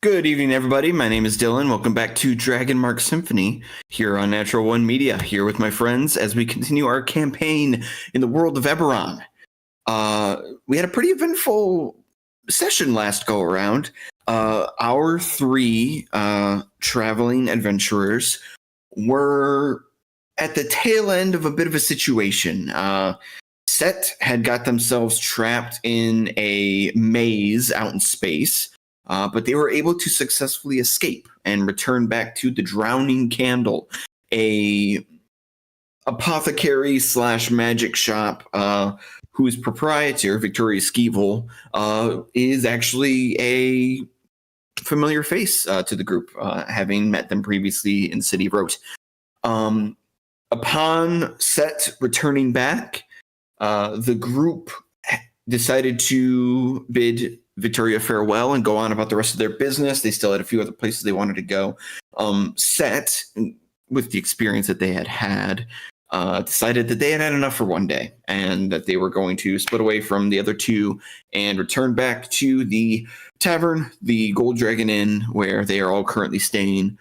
Good evening, everybody. My name is Dylan. Welcome back to Dragonmark Symphony here on Natural One Media, here with my friends as we continue our campaign in the world of Eberron. We had a pretty eventful session last go around. Our three traveling adventurers were at the tail end of a bit of a situation. Set had got themselves trapped in a maze out in space. But they were able to successfully escape and return back to the Drowning Candle, a apothecary / magic shop whose proprietor, Victoria Skeevil, is actually a familiar face to the group, having met them previously in City Road. Upon Set returning back, the group decided to bid Victoria farewell and go on about the rest of their business. They still had a few other places they wanted to go. Set, with the experience that they had, decided that they had had enough for one day and that they were going to split away from the other two and return back to the tavern, the Gold Dragon Inn, where they are all currently staying.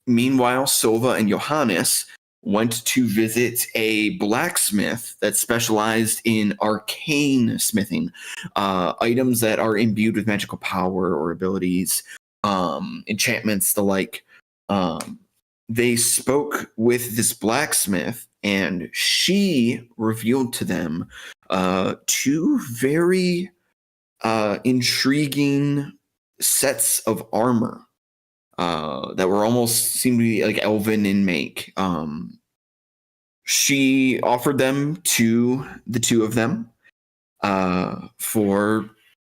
Meanwhile, Silva and Johannes went to visit a blacksmith that specialized in arcane smithing, items that are imbued with magical power or abilities, enchantments, the like. They spoke with this blacksmith, and she revealed to them two very intriguing sets of armor that were almost seemed to be like elven in make. She offered them to the two of them for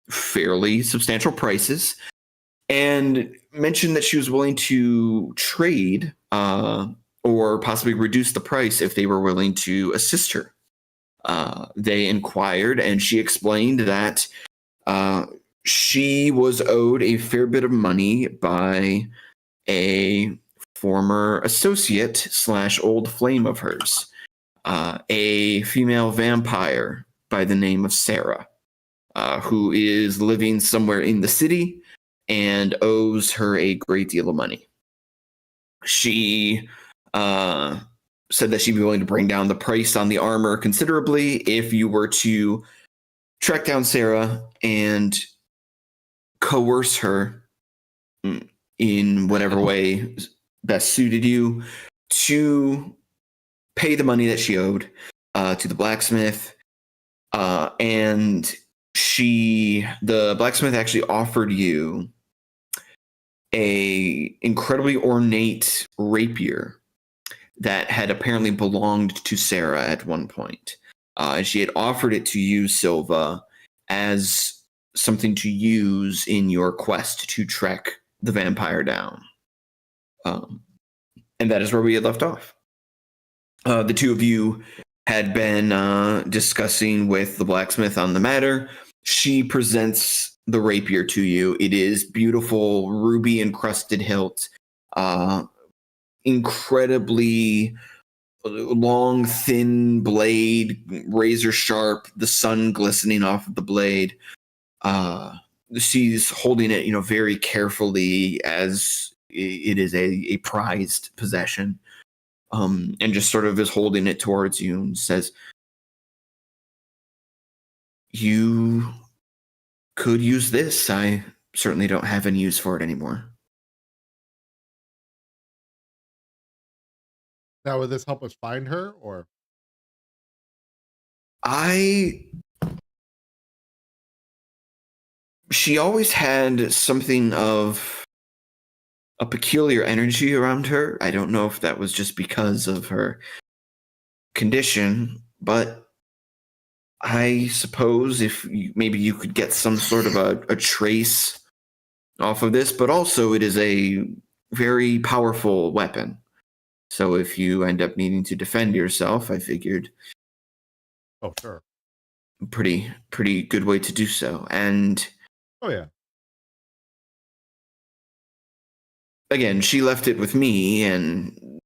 fairly substantial prices, and mentioned that she was willing to trade or possibly reduce the price if they were willing to assist her. They inquired, and she explained that she was owed a fair bit of money by a former associate / old flame of hers, a female vampire by the name of Sarah, who is living somewhere in the city and owes her a great deal of money. She said that she'd be willing to bring down the price on the armor considerably if you were to track down Sarah and coerce her in whatever way best suited you to pay the money that she owed to the blacksmith. And the blacksmith actually offered you a incredibly ornate rapier that had apparently belonged to Sarah at one point. And she had offered it to you, Silva, as something to use in your quest to track the vampire down. And that is where we had left off. The two of you had been discussing with the blacksmith on the matter. She presents the rapier to you. It is beautiful, ruby encrusted hilt, incredibly long, thin blade, razor sharp, the sun glistening off of the blade. She's holding it, very carefully as it is a prized possession. And just sort of is holding it towards you and says, "You could use this. I certainly don't have any use for it anymore." Now, will this help us find her, or? She always had something of a peculiar energy around her. I don't know if that was just because of her condition, but I suppose if maybe you could get some sort of a trace off of this, but also it is a very powerful weapon. So if you end up needing to defend yourself, I figured. Oh, sure. Pretty good way to do so. And oh yeah. Again, she left it with me and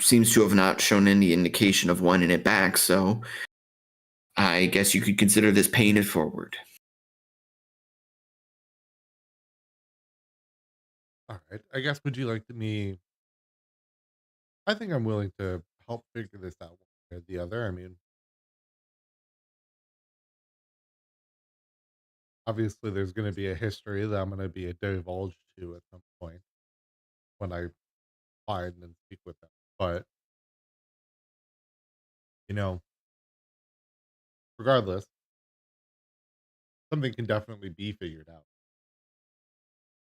seems to have not shown any indication of wanting it back, so I guess you could consider this paying it forward. All right. I guess would you like me? I think I'm willing to help figure this out one way or the other. I mean, obviously, there's going to be a history that I'm going to be divulged to at some point when I find and speak with them. But you know, regardless, something can definitely be figured out.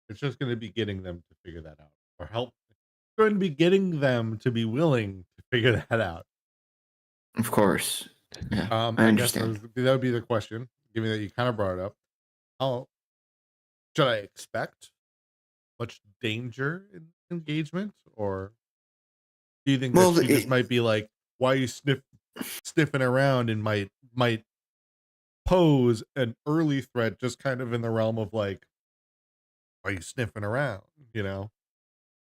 It's just going to be getting them to figure that out or help. It's going to be getting them to be willing to figure that out. Of course. Yeah, I I guess that understand. would be the question. Given that you kind of brought it up, how should I expect much danger in engagement, or do you think that Well, she just might be like, "Why are you sniffing around?" and might pose an early threat, just kind of in the realm of like, "Why are you sniffing around?" You know?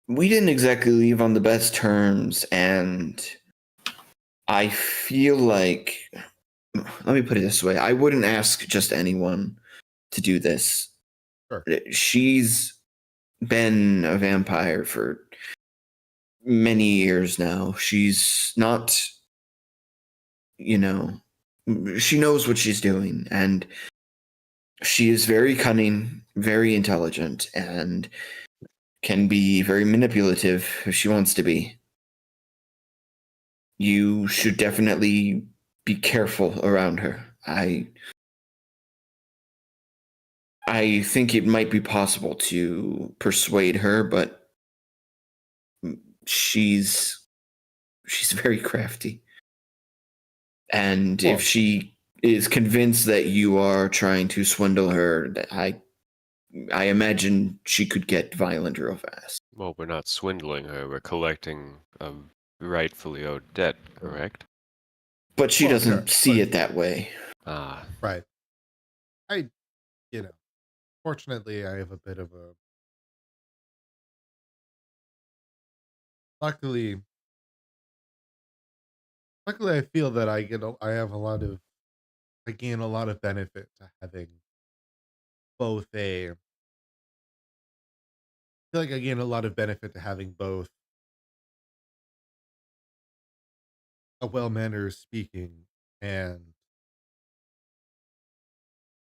we didn't exactly leave on the best terms, and I feel like, let me put it this way, I wouldn't ask just anyone to do this. Sure. She's been a vampire for many years now. She's not, you know, she knows what she's doing, and she is very cunning, very intelligent, and can be very manipulative if she wants to be. You should definitely be careful around her. I think it might be possible to persuade her, but she's she's very crafty. And if Well, she is convinced that you are trying to swindle her, I imagine she could get violent real fast. Well, we're not swindling her. We're collecting a rightfully owed debt, correct? But she well, sure, doesn't see but it that way. Ah, right. I, you know, fortunately, I have a bit of a. Luckily, luckily, I feel that I have a lot of, I gain a lot of benefit to having both a. I feel like I gain a lot of benefit to having both a well mannered speaking and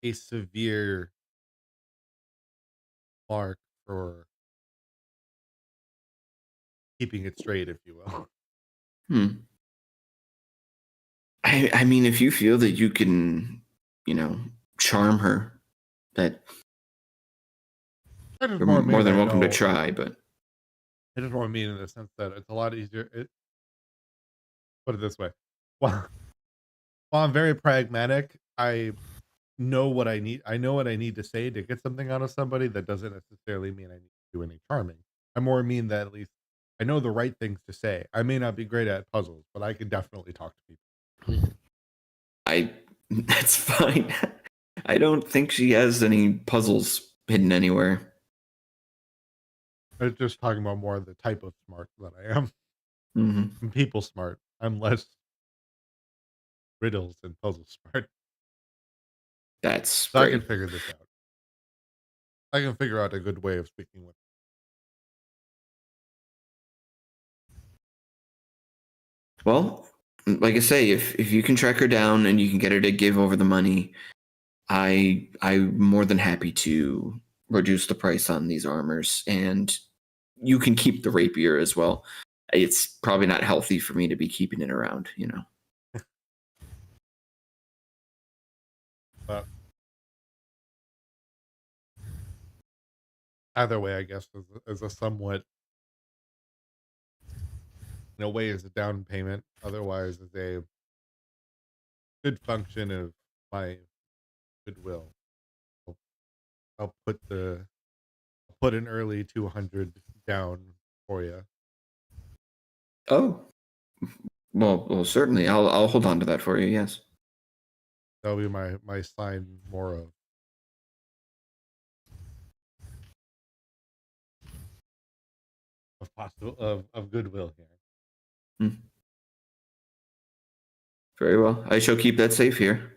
a severe mark for keeping it straight, if you will. Hmm. I mean, if you feel that you can, you know, charm her, that I just you're more mean more than that welcome to no, try. But I just more mean in the sense that it's a lot easier. Put it this way, while while I'm very pragmatic, I know what I need. I know what I need to say to get something out of somebody. That doesn't necessarily mean I need to do any charming. I more mean that at least I know the right things to say. I may not be great at puzzles, but I can definitely talk to people. I that's fine. I don't think she has any puzzles hidden anywhere. I'm just talking about more the type of smart that I am. Hmm. I'm people smart. I'm less riddles and puzzle smart. That's So I can great. figure this out. I can figure out a good way of speaking with. Well, like I say, if you can track her down and you can get her to give over the money, I'm more than happy to reduce the price on these armors, and you can keep the rapier as well. It's probably not healthy for me to be keeping it around, you know. But either way, I guess is a somewhat in a way is a down payment. Otherwise, is a good function of my goodwill. I'll, I'll put an early 200 down for you. Oh, well, certainly. I'll hold on to that for you. Yes. That'll be my sign more of possible of goodwill here. Hmm. Very well. I shall keep that safe here.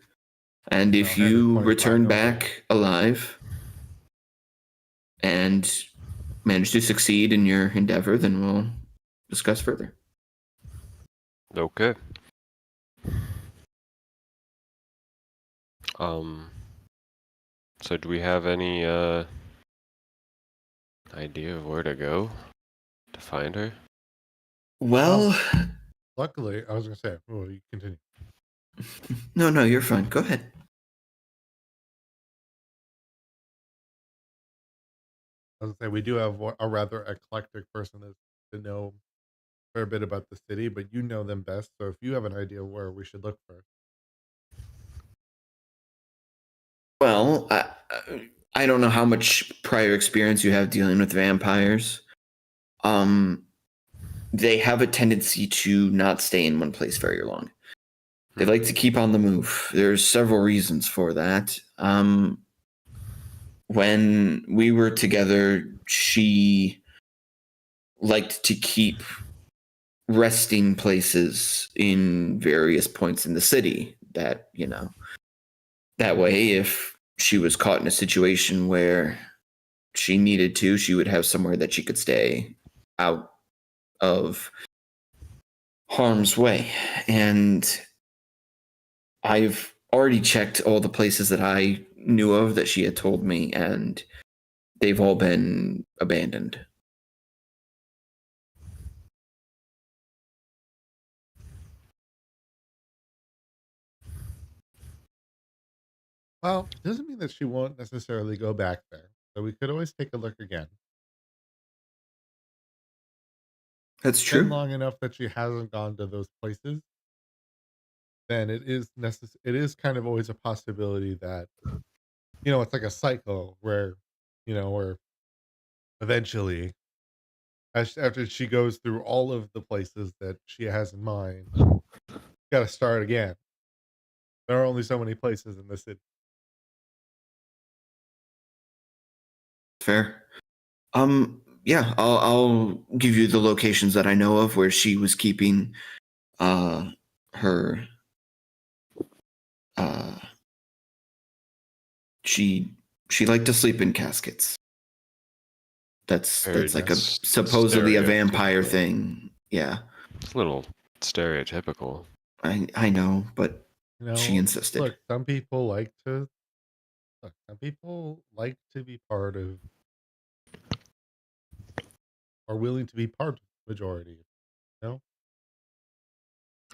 And And I'll if hand her you 25 return gold. back alive and manage to succeed in your endeavor, then we'll discuss further. Okay. So do we have any idea of where to go to find her? Well, Luckily, I was gonna say, well, you continue. no, you're fine. Go ahead. I was gonna say we do have a rather eclectic person to know a fair bit about the city, but you know them best. So if you have an idea where we should look for, Well, I don't know how much prior experience you have dealing with vampires. They have a tendency to not stay in one place very long. They like to keep on the move. There's several reasons for that. When we were together, she liked to keep resting places in various points in the city that, that way if she was caught in a situation where she needed to, she would have somewhere that she could stay out of harm's way. And I've already checked all the places that I knew of that she had told me, and they've all been abandoned. well, doesn't mean that she won't necessarily go back there. So we could always take a look again. That's Been true. long enough that she hasn't gone to those places, then it is it is kind of always a possibility that it's like a cycle where where eventually after she goes through all of the places that she has in mind, got to start again. There are only so many places in the city. Fair. Yeah, I'll give you the locations that I know of where she was keeping her uh she liked to sleep in caskets. That's like a That's supposedly a vampire stereotypical. thing. Yeah, It's a little stereotypical. I know, but she insisted. Look, some people like to be part of, are willing to be part of the majority.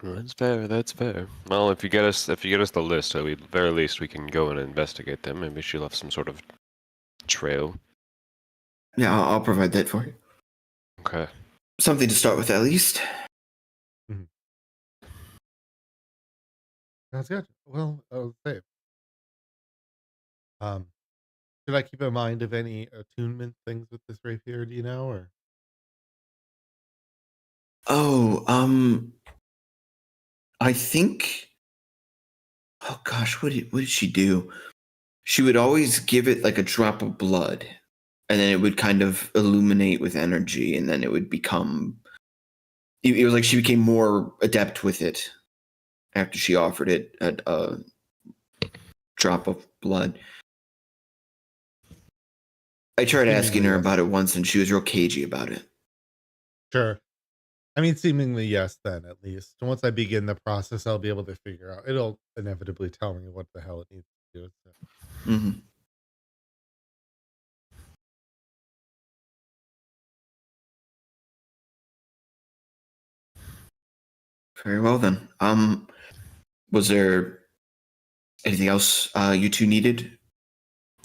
That's fair. That's fair. Well, if you get us the list, at the very least we can go and investigate them. Maybe she left some sort of trail. Yeah, I'll provide that for you. Okay. Something to start with, at least. Mhm. Sounds good. Well, I'll say, um, should I keep in mind of any attunement things with this rapier? Do you know, or Oh, I think. Oh gosh, what did she do? She would always give it like a drop of blood, and then it would kind of illuminate with energy, and then it would become. It was like she became more adept with it after she offered it a drop of blood. I tried asking seemingly her yes? about it once, and she was real cagey about it. Sure. I mean, seemingly yes. Then at least once I begin the process, I'll be able to figure out. It'll inevitably tell me what the hell it needs to do. So. Hmm. Very well then. Was there anything else you two needed?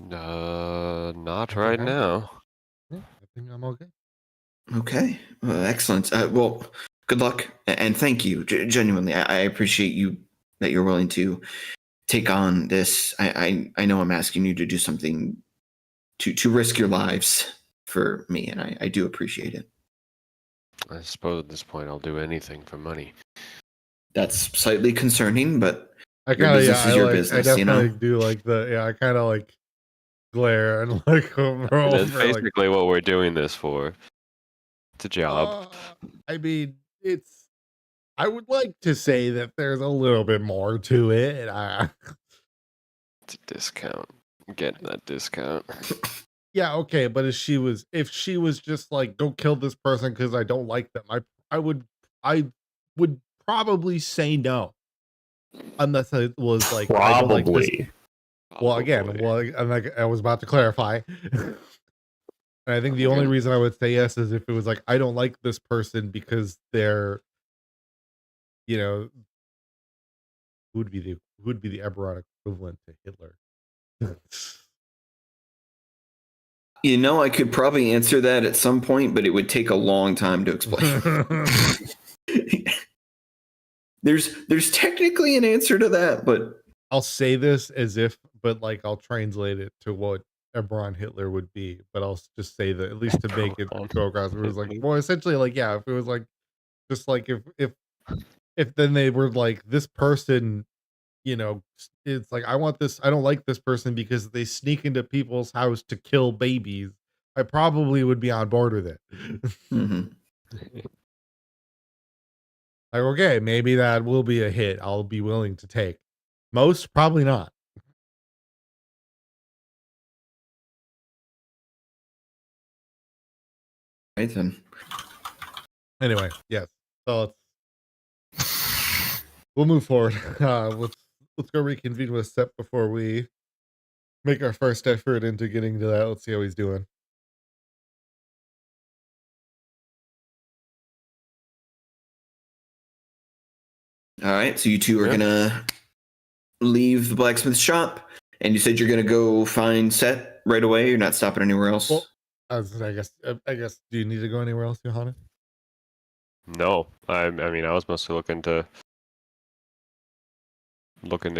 Not I think right now. yeah, I think I'm okay. Okay, well, excellent. Well, good luck and thank you. Genuinely, I appreciate you that you're willing to take on this. I know I'm asking you to do something to risk your lives for me, and I do appreciate it. I suppose at this point I'll do anything for money. That's slightly concerning, but I your kind of business is your business, I definitely do like I kind of like glare and like roll That's for like. basically what we're doing this for. It's a job. I mean, it's. I would like to say that there's a little bit more to it. It's a discount. I'm getting that discount. Yeah, okay, but if she was just like, go kill this person because I don't like them, I would probably say no. Unless it was like, I don't like this. Probably. Well, again, Probably. I'm like, I was about to clarify. And I think the only Okay. reason I would say yes is if it was like, I don't like this person because they're, you know, who would be the Eberron equivalent to Hitler? You know, I could probably answer that at some point, but it would take a long time to explain. There's technically an answer to that, but I'll say this as if, but like I'll translate it to what Eberron Hitler would be, but I'll just say that at least to make it go across. It was like, well, essentially, like, yeah, if it was like, just like if then they were like, this person, it's like, I don't like this person because they sneak into people's house to kill babies. I probably would be on board with it. mhm. Like, okay, maybe that will be a hit I'll be willing to take. Most, probably not. Right then. Anyway, yes. So we'll move forward. Let's go reconvene with Sep before we make our first effort into getting to that. Let's see how he's doing. All right, so you two are Yeah. gonna leave the blacksmith shop, and you said you're gonna go find Set right away. You're not stopping anywhere else. Well, I guess. Do you need to go anywhere else, Johanna? No, I mean, I was mostly looking to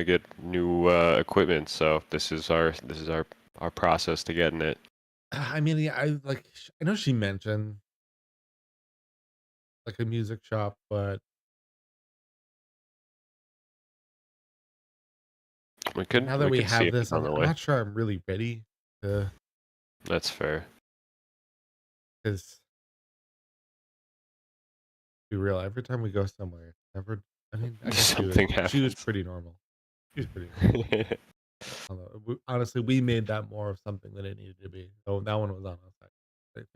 get new equipment. So this is our process to getting it. I mean, yeah, I know she mentioned like a music shop, but We could now that we could see have if this, it's on the I'm way. not sure I'm really ready to, That's fair. because be real, every time we go somewhere, never. I mean, I guess Something she was happens. pretty normal. She was pretty normal. Although, honestly, we made that more of something than it needed to be. So that one was on us, I think.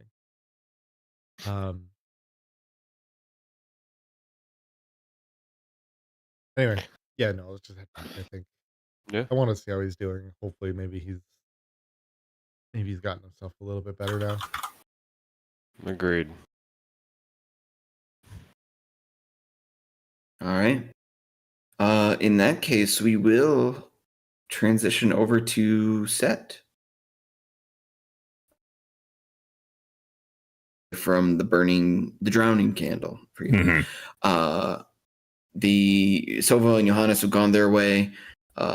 Anyway, yeah, no, let's just head back, I think. Yeah. I want to see how he's doing. Hopefully, maybe he's gotten himself a little bit better now. Agreed. All right. In that case, we will transition over to Set from the drowning candle for you. Mhm. The Silva and Johannes have gone their way.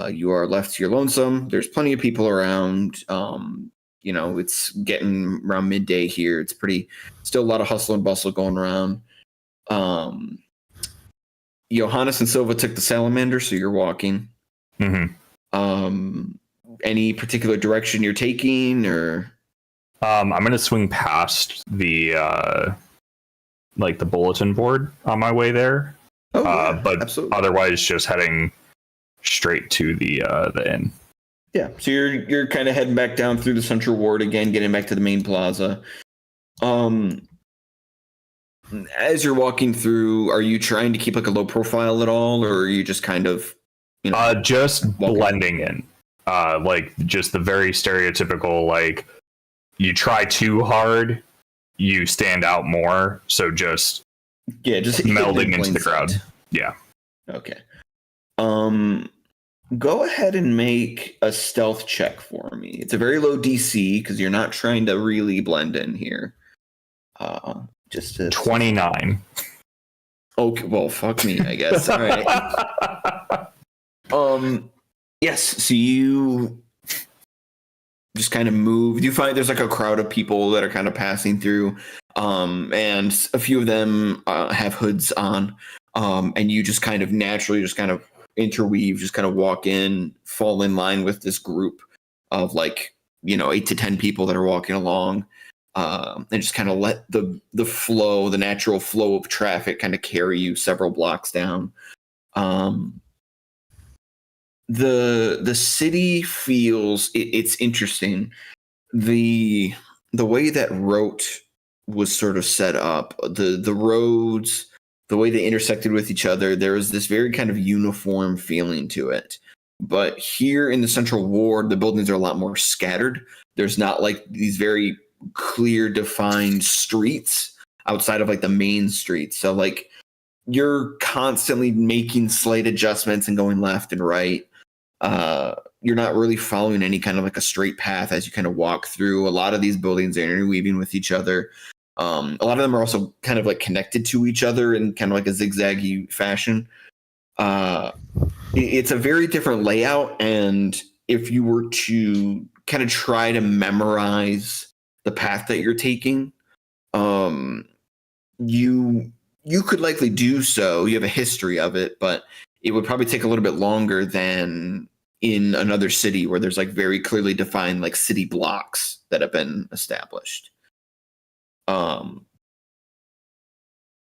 You are left to your lonesome. There's plenty of people around. It's getting around midday here. It's still a lot of hustle and bustle going around. Johannes and Silva took the salamander, so you're walking. Mhm. Any particular direction you're taking, or? I'm gonna swing past the the bulletin board on my way there. Oh, yeah, but absolutely. otherwise just heading straight to the inn. Yeah, so you're kind of heading back down through the central ward again, getting back to the main plaza. As you're walking through, are you trying to keep like a low profile at all, or are you just kind of, just walking? blending in? Just the very stereotypical, like, you try too hard, you stand out more. So just melding into the crowd. Yeah. Okay. Go ahead and make a stealth check for me. It's a very low DC because you're not trying to really blend in here. Just to 29. Okay, well, fuck me, I guess. All right. Yes. So you just kind of move. You find there's like a crowd of people that are kind of passing through, and a few of them have hoods on, and you just kind of naturally just kind of interweave, just kind of walk in, fall in line with this group of 8 to 10 people that are walking along, and just kind of let the natural flow of traffic kind of carry you several blocks down. The city feels it's interesting. the way that Rote was sort of set up, the roads, the way they intersected with each other, there was this very kind of uniform feeling to it. But here in the Central Ward, the buildings are a lot more scattered. There's not like these very clear, defined streets outside of like the main streets. So like you're constantly making slight adjustments and going left and right. You're not really following any kind of like a straight path as you kind of walk through. A lot of these buildings are interweaving with each other. A lot of them are also kind of like connected to each other in kind of like a zigzaggy fashion. It's a very different layout, and if you were to kind of try to memorize the path that you're taking, you could likely do so. You have a history of it, but it would probably take a little bit longer than in another city where there's like very clearly defined like city blocks that have been established.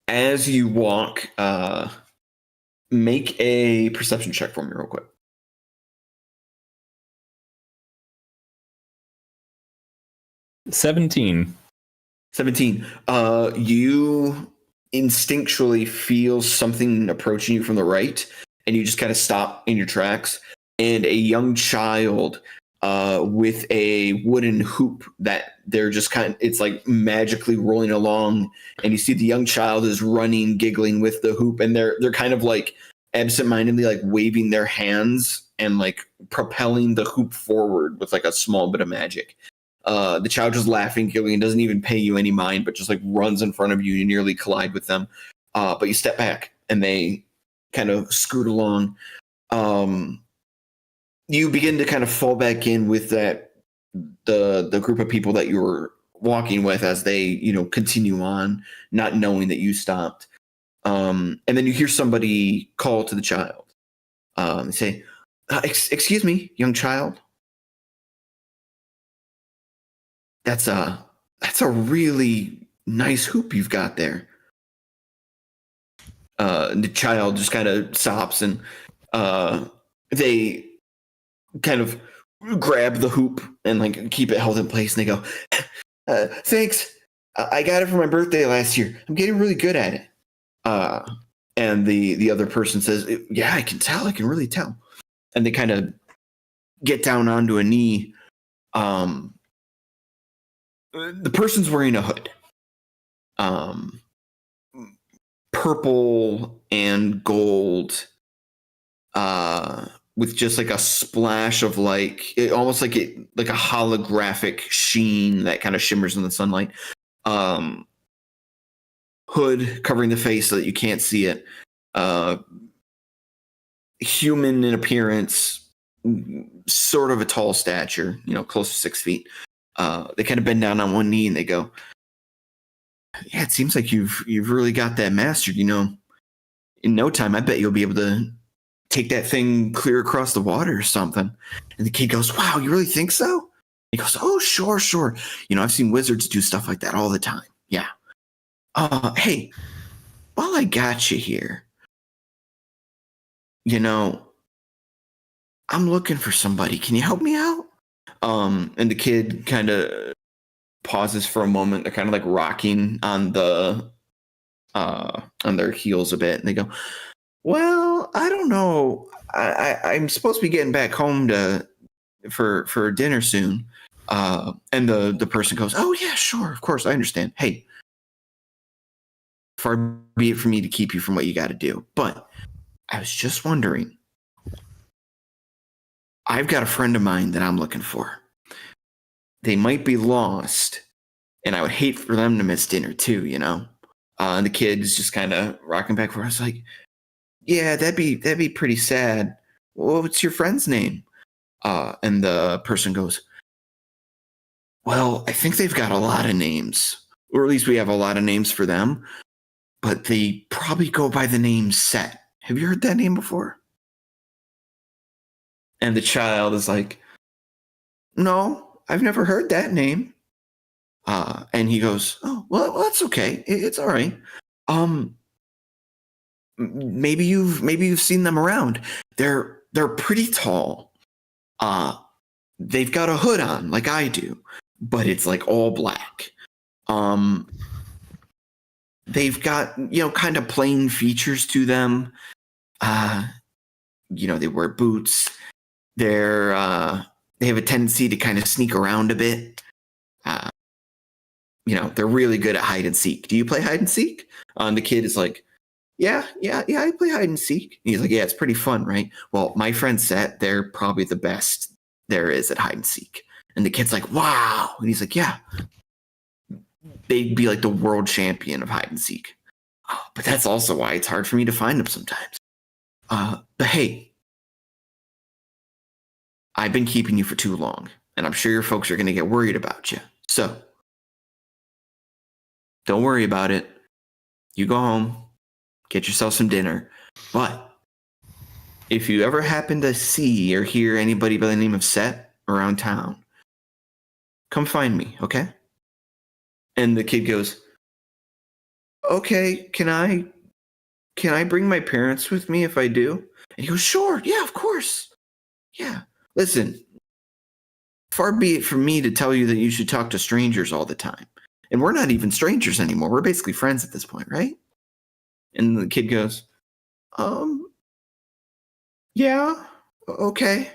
As you walk, make a perception check for me real quick. 17. 17. You instinctually feel something approaching you from the right, and you just kind of stop in your tracks. And a young child with a wooden hoop that they're just kind of, it's like magically rolling along, and you see the young child is running, giggling with the hoop, and they're kind of like absentmindedly like waving their hands and like propelling the hoop forward with like a small bit of magic. The child just laughing, giggling, and doesn't even pay you any mind, but just like runs in front of you. You nearly collide with them, but you step back and they kind of scoot along. You begin to kind of fall back in with that the group of people that you were walking with as they continue on, not knowing that you stopped. And then you hear somebody call to the child. They say, "Excuse me, young child. That's a really nice hoop you've got there." The child just kind of stops, and they kind of grab the hoop and like keep it held in place, and they go, "Thanks. I got it for my birthday last year. I'm getting really good at it." And the other person says, "Yeah, I can tell. I can really tell." And they kind of get down onto a knee. The person's wearing a hood, purple and gold, with just like a splash of like almost like a holographic sheen that kind of shimmers in the sunlight. Hood covering the face so that you can't see it. Human in appearance, sort of a tall stature, close to 6 feet. They kind of bend down on one knee and they go, "Yeah, it seems like you've really got that mastered. In no time, I bet you'll be able to take that thing clear across the water or something." And the kid goes, "Wow, you really think so?" He goes, "Oh, sure. I've seen wizards do stuff like that all the time. Yeah. Hey, while I got you here, I'm looking for somebody. Can you help me out?" And the kid kind of pauses for a moment. They're kind of like rocking on their heels a bit, and they go, "Well, I don't know. I'm supposed to be getting back home for dinner soon." And the person goes, "Oh yeah, sure, of course, I understand. Hey, far be it from me to keep you from what you got to do, but I was just wondering. I've got a friend of mine that I'm looking for. They might be lost, and I would hate for them to miss dinner too, And the kid is just kind of rocking back for us, like, "Yeah, that'd be pretty sad. Well, what's your friend's name?" And the person goes, "Well, I think they've got a lot of names, or at least we have a lot of names for them, but they probably go by the name Set. Have you heard that name before?" And the child is like, "No, I've never heard that name." And he goes, "Oh, well, that's okay. It's all right. Maybe you've seen them around. They're pretty tall. They've got a hood on like I do, but it's like all black. They've got, kind of plain features to them. They wear boots. They have a tendency to kind of sneak around a bit. They're really good at hide and seek. Do you play hide and seek? The kid is like, yeah, I play hide and seek. And he's like, yeah, it's pretty fun, right? Well, my friend said they're probably the best there is at hide and seek. And the kid's like, wow. And he's like, yeah, they'd be like the world champion of hide and seek. But that's also why it's hard for me to find them sometimes. But hey, I've been keeping you for too long, and I'm sure your folks are going to get worried about you. So don't worry about it. You go home, get yourself some dinner. But if you ever happen to see or hear anybody by the name of Set around town, come find me, okay? And the kid goes, okay, can I bring my parents with me if I do? And he goes, sure, yeah, of course. Yeah. Listen, far be it from me to tell you that you should talk to strangers all the time. And we're not even strangers anymore. We're basically friends at this point, right? And the kid goes, yeah, okay.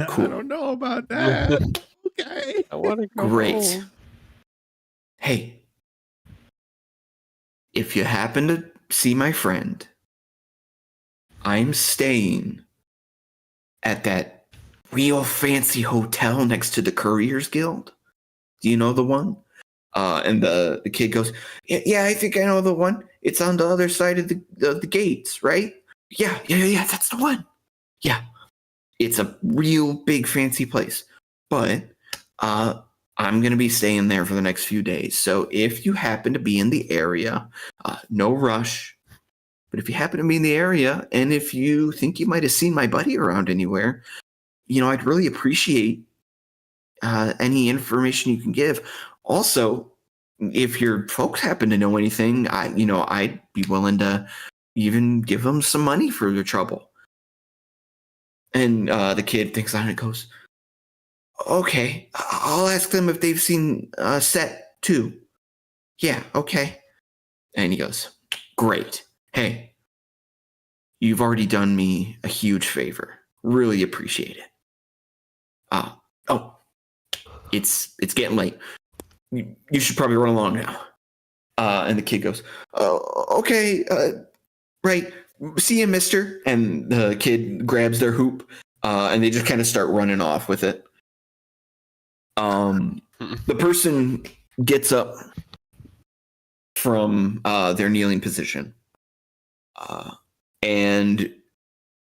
Cool. I don't know about that. Okay. I want to go Great. home. Hey, if you happen to see my friend, I'm staying at that real fancy hotel next to the Couriers Guild. Do you know the one? And the kid goes, yeah, I think I know the one. It's on the other side of the gates, right? Yeah, that's the one. Yeah, it's a real big fancy place. But I'm going to be staying there for the next few days. So if you happen to be in the area, no rush. But if you happen to be in the area, and if you think you might have seen my buddy around anywhere, I'd really appreciate any information you can give. Also, if your folks happen to know anything, I'd be willing to even give them some money for their trouble. And the kid thinks on it and goes, okay, I'll ask them if they've seen Set too. Yeah, okay. And he goes, great. Hey, you've already done me a huge favor. Really appreciate it. It's getting late. You should probably run along now. And the kid goes, oh, okay, right. See you, mister. And the kid grabs their hoop, and they just kind of start running off with it. The person gets up from their kneeling position, and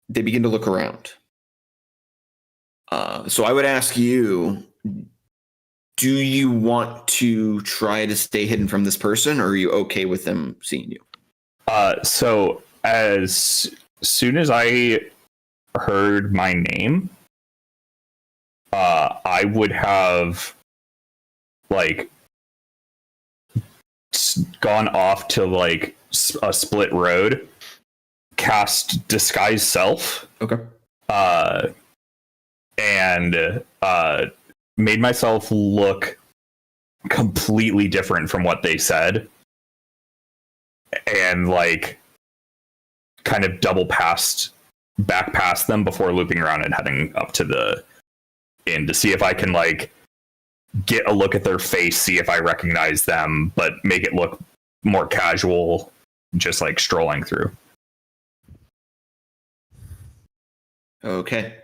they begin to look around. So I would ask you, do you want to try to stay hidden from this person, or are you okay with them seeing you? So as soon as I heard my name, I would have gone off to a split road, cast disguise self. Okay. And made myself look completely different from what they said, and kind of back past them before looping around and heading up to the inn to see if I can get a look at their face, see if I recognize them, but make it look more casual, just strolling through. Okay.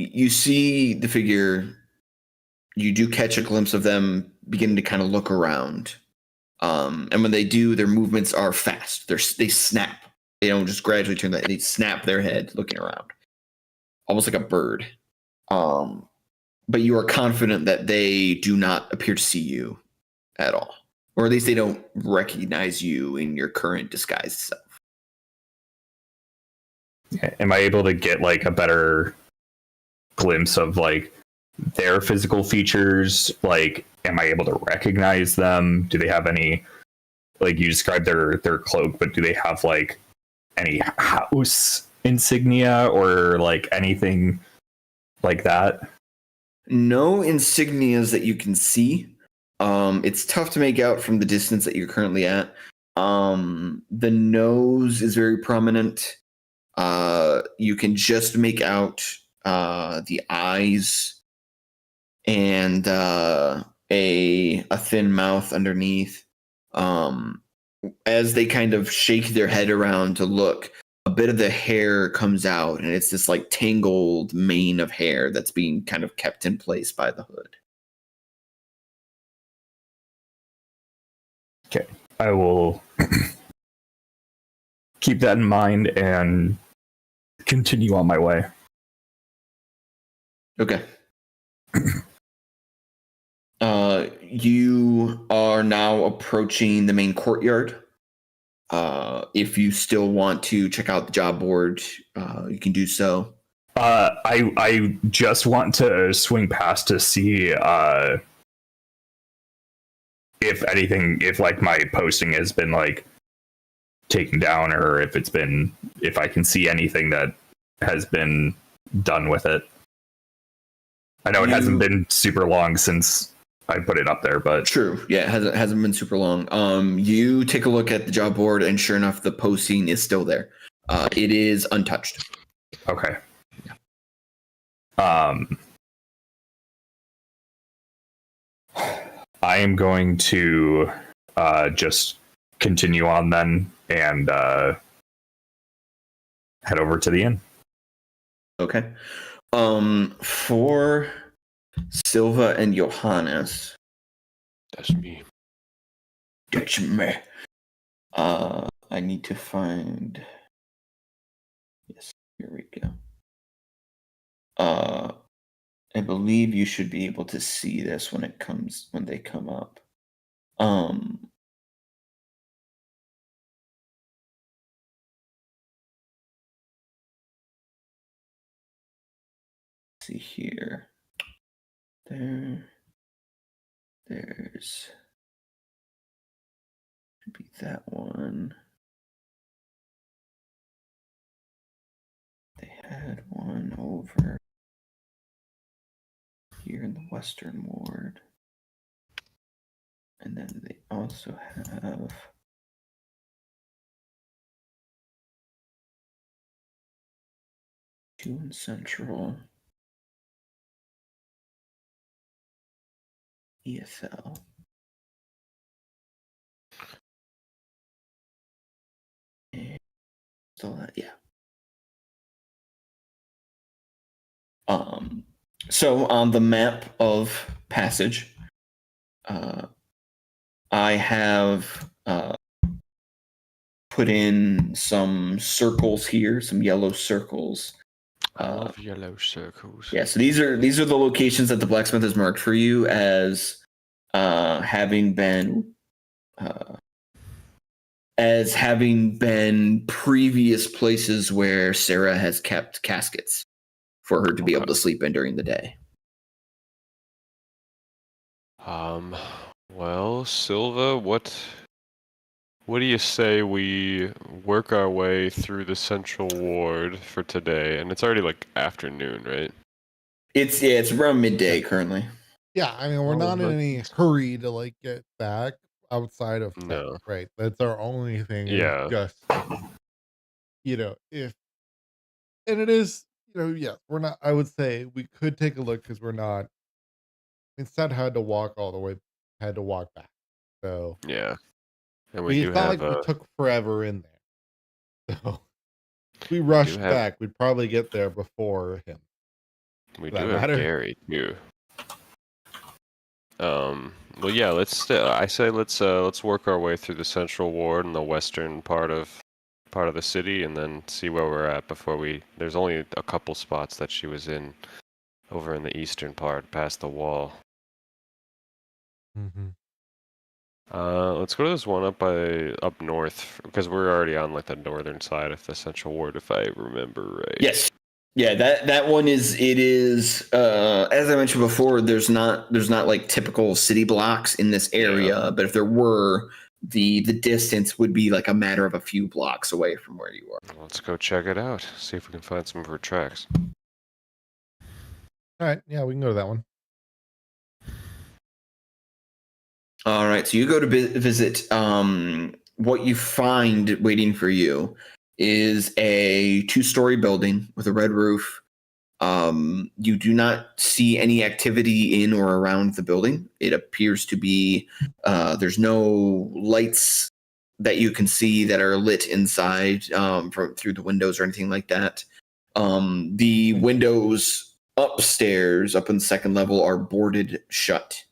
You see the figure. You do catch a glimpse of them beginning to kind of look around. And when they do, their movements are fast. They snap. They don't just gradually turn that. They snap their head looking around, almost like a bird. But you are confident that they do not appear to see you at all, or at least they don't recognize you in your current disguised self. Am I able to get a better glimpse of like their physical features? Like, am I able to recognize them? Do they have any, like, you described their cloak, but do they have like any house insignia or like anything like that? No insignias that you can see. It's tough to make out from the distance that you're currently at. The nose is very prominent. You can just make out the eyes and a thin mouth underneath. As they kind of shake their head around to look, a bit of the hair comes out, and it's this like tangled mane of hair that's being kind of kept in place by the hood. Okay, I will keep that in mind and continue on my way. Okay. You are now approaching the main courtyard. If you still want to check out the job board, you can do so. I just want to swing past to see if anything, if like my posting has been like taken down, or if I can see anything that has been done with it. I know it hasn't been super long since I put it up there, but true. Yeah, it hasn't been super long. You take a look at the job board, and sure enough, the posting is still there. It is untouched. Okay. Yeah. I am going to just continue on then and head over to the inn. Okay. For Silva and Johannes. That's me. That's me. I need to find. Yes, here we go. I believe you should be able to see this when they come up. See here. There's should be that one. They had one over here in the Western Ward. And then they also have two in Central. ESL. And so that, yeah. So on the map of Passage, I have put in some circles here, some yellow circles. I love yellow circles. Yeah, so these are the locations that the blacksmith has marked for you as having been previous places where Sarah has kept caskets for her to be able to sleep in during the day. Well, Silva, what do you say we work our way through the Central Ward for today? And it's already like afternoon, right? It's around midday currently. Yeah, I mean, we're not in any hurry to like get back outside of No. tech, right? That's our only thing. Yeah. Just if and it is, yes, we're not. I would say we could take a look because we're not. Instead, had to walk all the way, had to walk back. So Yeah. And we do it's not have like we took forever in there. So if we rushed back, we'd probably get there before him. We Does do that have matter? Gary too. Well, yeah. I say let's work our way through the Central Ward and the western part of the city, and then see where we're at before we. There's only a couple spots that she was in over in the eastern part, past the wall. Mm-hmm. Let's go to this one up north because we're already on like the northern side of the Central Ward, if I remember right. Yes. Yeah, that one is as I mentioned before, there's not like typical city blocks in this area, but if there were, the distance would be like a matter of a few blocks away from where you are. Let's go check it out. See if we can find some of her tracks. All right, yeah, we can go to that one. All right, so you go to visit. What you find waiting for you is a 2-story building with a red roof. You do not see any activity in or around the building. It appears to be there's no lights that you can see that are lit inside through the windows or anything like that. The windows upstairs, up in the second level, are boarded shut.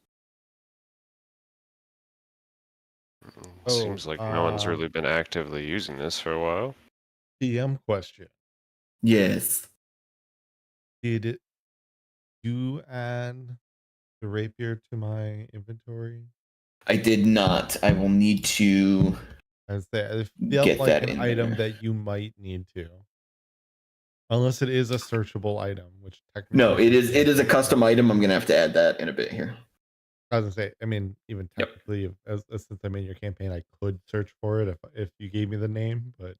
Seems like no one's really been actively using this for a while. PM question. Yes. Did you add the rapier to my inventory? I did not. I will need to As that it get felt like that an in item there. that you might need to. Unless it is a searchable item, which technically No, it is a custom item. I'm gonna have to add that in a bit here. I was gonna say, I mean, even Yep. technically, since I'm in your campaign, I could search for it if you gave me the name, but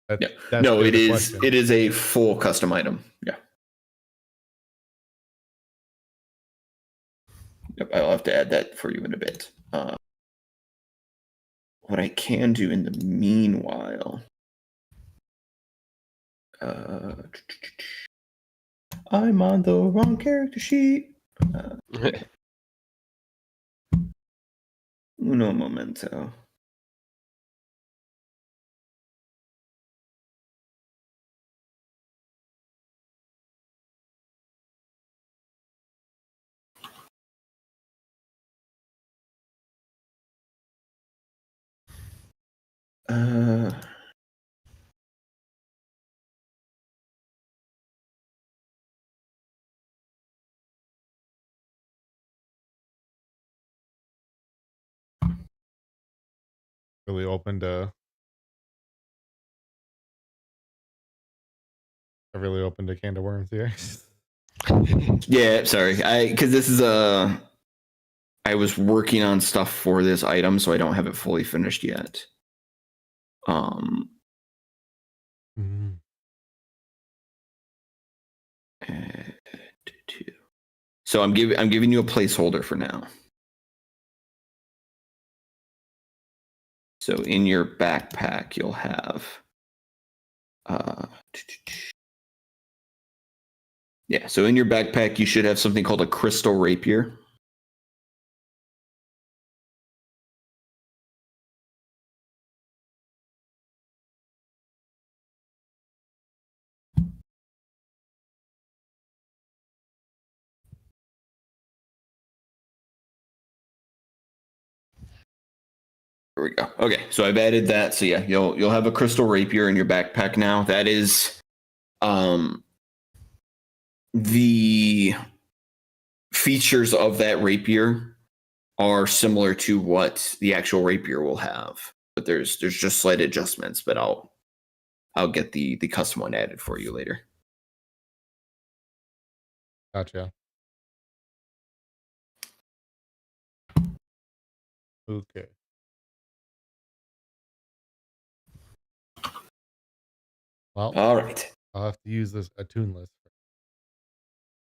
that's No, the it other is question. it is a full custom item. Yeah. Yep, I'll have to add that for you in a bit. What I can do in the meanwhile, I'm on the wrong character sheet. Uno momento. Really opened a I really opened a can of worms here. Yeah, sorry. Because this is I was working on stuff for this item, so I don't have it fully finished yet. Mhm. So I'm giving you a placeholder for now. So in your backpack, you'll have yeah. So in your backpack, you should have something called a crystal rapier. There we go. Okay, so I've added that. So yeah, you'll have a crystal rapier in your backpack now. That is the features of that rapier are similar to what the actual rapier will have, but there's just slight adjustments. But I'll get the custom one added for you later. Gotcha. Okay. Well, All right. I'll have to use this attune list.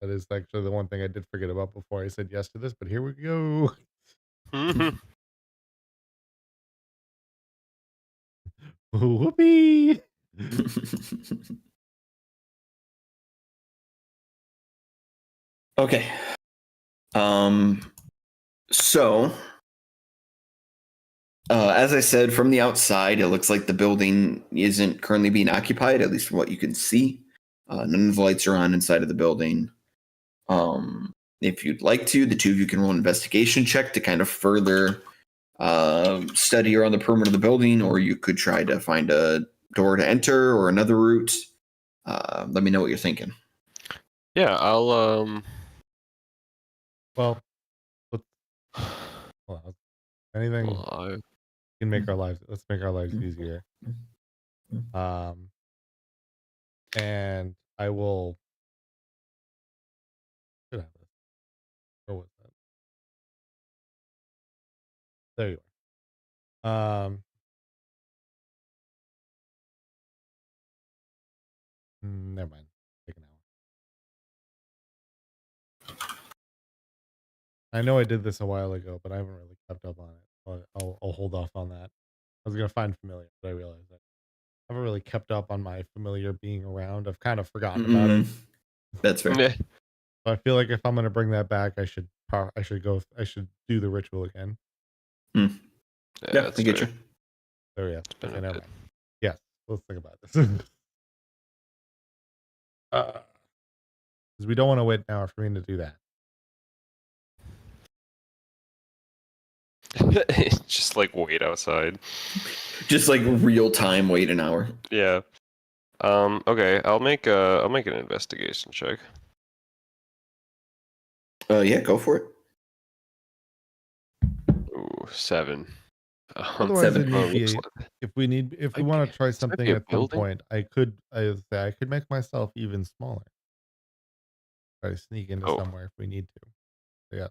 That is actually the one thing I did forget about before I said yes to this, but here we go. Whoopee! Okay. So, as I said, from the outside, it looks like the building isn't currently being occupied, at least from what you can see. None of the lights are on inside of the building. If you'd like to, the two of you can roll an investigation check to kind of further study around the perimeter of the building, or you could try to find a door to enter or another route. Let me know what you're thinking. Yeah, I'll Well, anything can make our lives. Let's make our lives easier. And I will. Should have this. Where was that? There you are. Never mind. Take an hour. I know I did this a while ago, but I haven't really kept up on it. But I'll hold off on that. I was gonna find familiar, but I realized that I haven't really kept up on my familiar being around. I've kind of forgotten about it. That's fair. Yeah. So I feel like if I'm gonna bring that back, I should do the ritual again. Yeah, that's I get fair. you. Oh yeah. been Okay, a never bit. mind. Yes, let's think about this. Because we don't want to wait an hour for me to do that. Just like wait outside. Just like real time, wait an hour. Yeah. Okay, I'll make an investigation check. Yeah, go for it. Ooh, 7. Otherwise, Seven. it well, need be looks like- if we Might want be- to try this might something be a at some building. point, I could make myself even smaller. Try to sneak into Oh. somewhere if we need to. Yeah.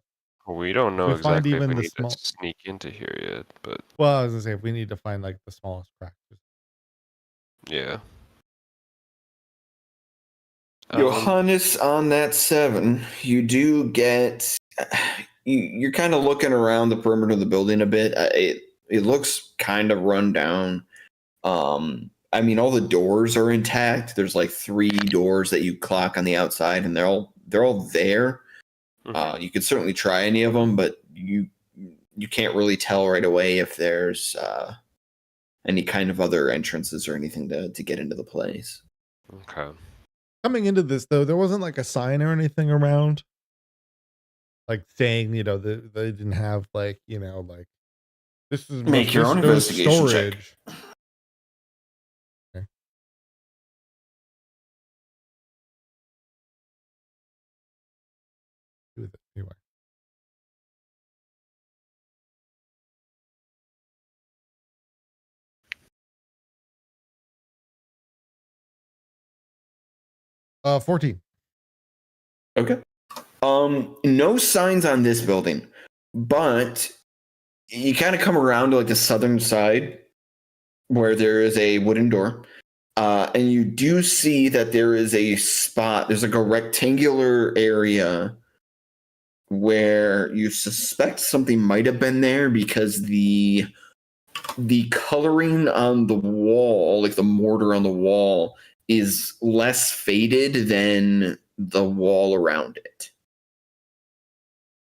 We don't know we find exactly if even we the need small- to sneak into here yet, but Well, I was gonna say if we need to find like the smallest crack. yeah. Johannes, on that 7, you do get. You're kind of looking around the perimeter of the building a bit. It looks kind of run down. I mean, all the doors are intact. There's like 3 doors that you clock on the outside, and they're all there. Mhm. You could certainly try any of them, but you can't really tell right away if there's any kind of other entrances or anything to get into the place. Okay. Coming into this though, there wasn't like a sign or anything around, like saying they didn't have like like this is Make your own investigation check. storage. Okay. Do with it anyway. Uh, 14. Okay. No signs on this building, but you kind of come around to like the southern side where there is a wooden door. And you do see that there is a spot, there's like a rectangular area where you suspect something might have been there because the coloring on the wall, like the mortar on the wall, is less faded than the wall around it.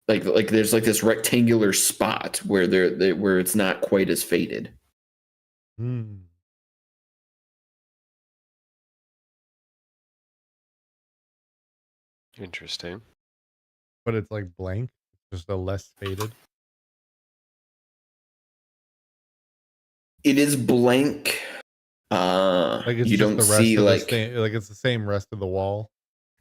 Like there's like this rectangular spot where where it's not quite as faded. Hmm. Interesting. But it's like blank, just a less faded. It is blank. Like it's You just don't the rest see of like like it's the same rest of the wall.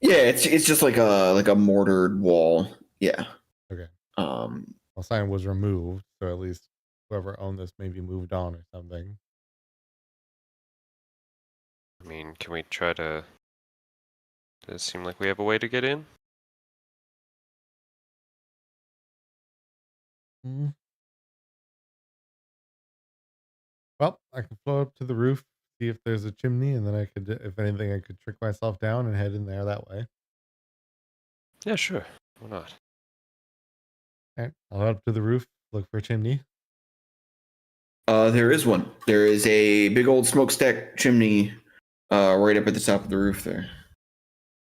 yeah, it's just like a mortared wall. Yeah. Okay. Um, Well, sign was removed, so at least whoever owned this maybe moved on or something. I mean, can we try to... Does it seem like we have a way to get in? Well, I can float up to the roof, see if there's a chimney, and then I could, if anything, I could trick myself down and head in there that way. Yeah, sure. Why not? All right, I'll head up to the roof, look for a chimney. there is one. There is a big old smokestack chimney right up at the top of the roof there.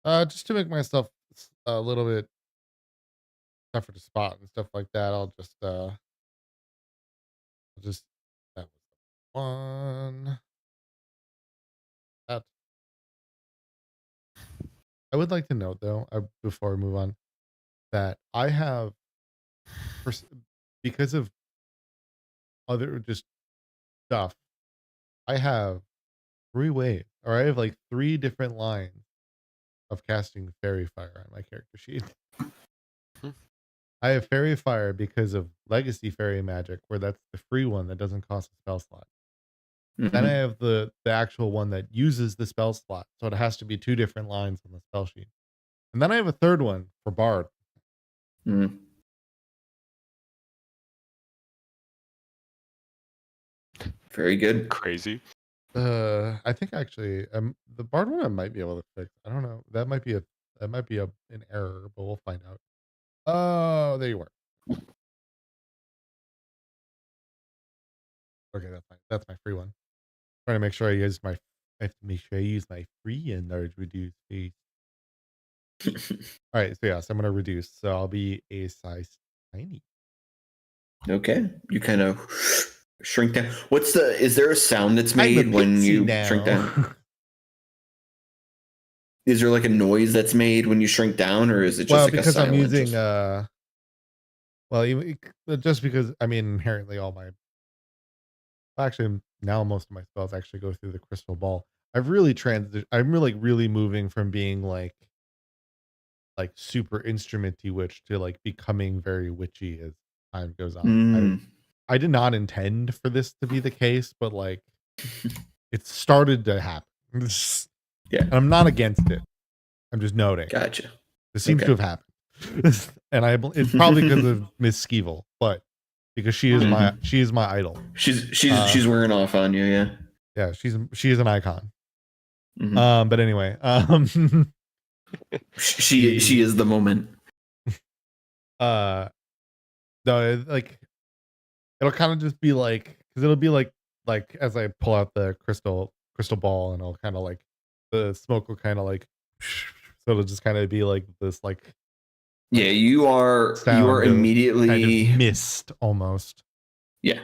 Just to make myself a little bit tougher to spot and stuff like that, I'll just that was one. That I would like to note though, before we move on, that I have, because of other just stuff, I have 3 ways, or I have like 3 different lines of casting fairy fire on my character sheet. Hmm. I have fairy fire because of legacy fairy magic, where that's the free one that doesn't cost a spell slot. Then I have the actual one that uses the spell slot, so it has to be 2 different lines on the spell sheet. And then I have a third one for Bard. Mm. Very good. Crazy. I think actually, the Bard one I might be able to fix. I don't know. That might be an error, but we'll find out. Oh, there you were. Okay, that's fine. That's my free one. Trying to make sure I use my. I have to make sure I use my free and large reduce fee. All right, so yeah, so I'm gonna reduce. So I'll be a size tiny. Okay, you kind of shrink down. Is there a sound that's made when you shrink down? Is there like a noise that's made when you shrink down, or is it just because I'm using just because I mean inherently all my actually now most of my spells actually go through the crystal ball. I've really I'm really moving from being like super instrumenty witch to like becoming very witchy as time goes on. I did not intend for this to be the case, but like it started to happen. Yeah. And I'm not against it. I'm just noting. Gotcha. This seems to have happened. And it's probably because of Miss Skeevil, but because she is my idol. She's wearing off on you, yeah. Yeah, she is an icon. Mm-hmm. But anyway, she is the moment. No, like it'll kind of just be like because it'll be like as I pull out the crystal ball and I'll kind of like the smoke will kind of like so it'll just kind of be like this like yeah you are immediately kind of mist almost. Yeah.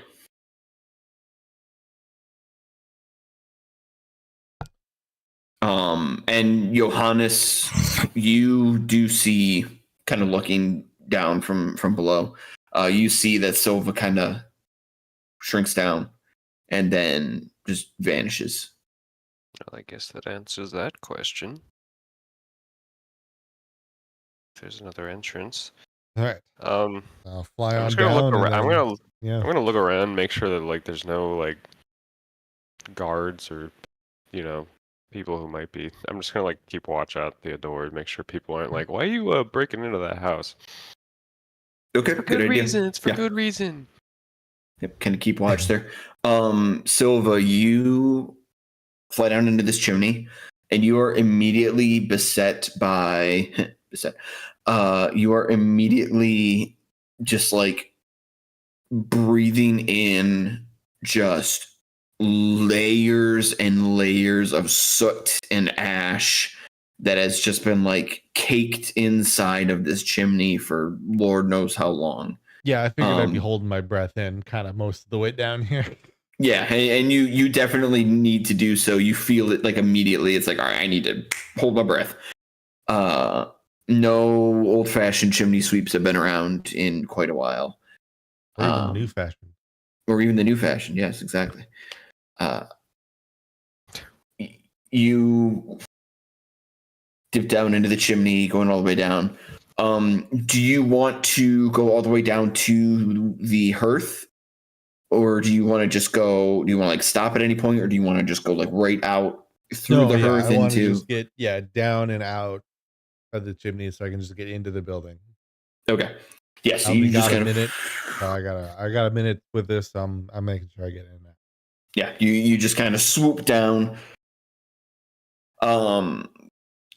And Johannes, you do see, kind of looking down from below, you see that Silva kind of shrinks down and then just vanishes. Well, I guess that answers that question. There's another entrance. All right. I'll fly on down. Look around. I'm gonna look around, make sure that like there's no like guards or people who might be. I'm just gonna like keep watch out the door, make sure people aren't like, why are you breaking into that house? Okay, for good idea. Reason. It's for good reason. Yep, kind of keep watch there. Silva, you fly down into this chimney, and you are immediately beset by you are immediately just like breathing in just layers and layers of soot and ash that has just been like caked inside of this chimney for Lord knows how long. Yeah, I figured I'd be holding my breath in kind of most of the way down here. Yeah, and you definitely need to do so. You feel it like immediately. It's like, all right, I need to hold my breath. No old-fashioned chimney sweeps have been around in quite a while. Or even the new fashion. Or even the new fashion, yes, exactly. You dip down into the chimney, going all the way down. Do you want to go all the way down to the hearth? Or do you want to just go, do you want to like stop at any point, or do you want to just go like right out through the hearth I want to into just get down and out of the chimney so I can just get into the building. Okay. Yes, you just got a minute. I got a minute with this. I'm making sure I get in there. Yeah, you just kind of swoop down.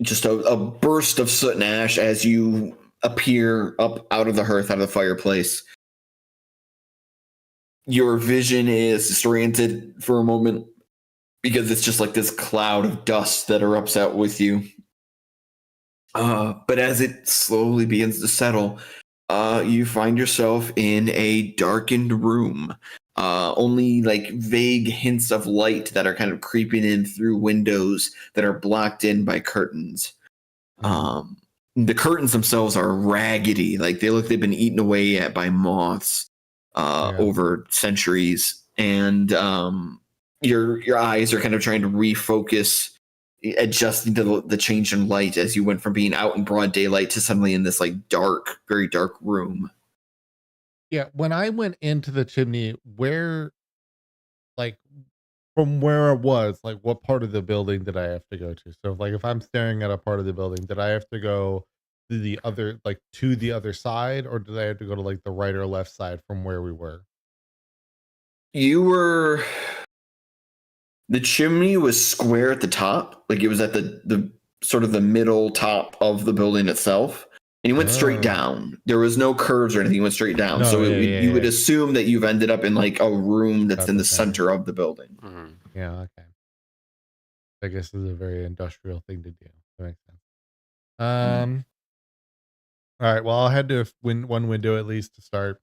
Just a burst of soot and ash as you appear up out of the hearth, out of the fireplace. Your vision is disoriented for a moment because it's just like this cloud of dust that erupts out with you. But as it slowly begins to settle, you find yourself in a darkened room. Only like vague hints of light that are kind of creeping in through windows that are blocked in by curtains. The curtains themselves are raggedy, like they've been eaten away at by moths over centuries, and your eyes are kind of trying to refocus, adjusting to the change in light as you went from being out in broad daylight to suddenly in this like dark, very dark room. Yeah, when I went into the chimney, where from where I was, like, what part of the building did I have to go to? So, like, if I'm staring at a part of the building, did I have to go to the other, like, to the other side, or did I have to go to, like, the right or left side from where we were? The chimney was square at the top, like it was at the sort of the middle top of the building itself, and you went straight Oh. down. There was no curves or anything. You went straight down. No, So yeah, you would yeah. assume that you've ended up in like a room that's Got in the the center of the building. Mhm. Yeah, okay. I guess this is a very industrial thing to do. That makes sense. All right. Well, I'll head to one window at least to start,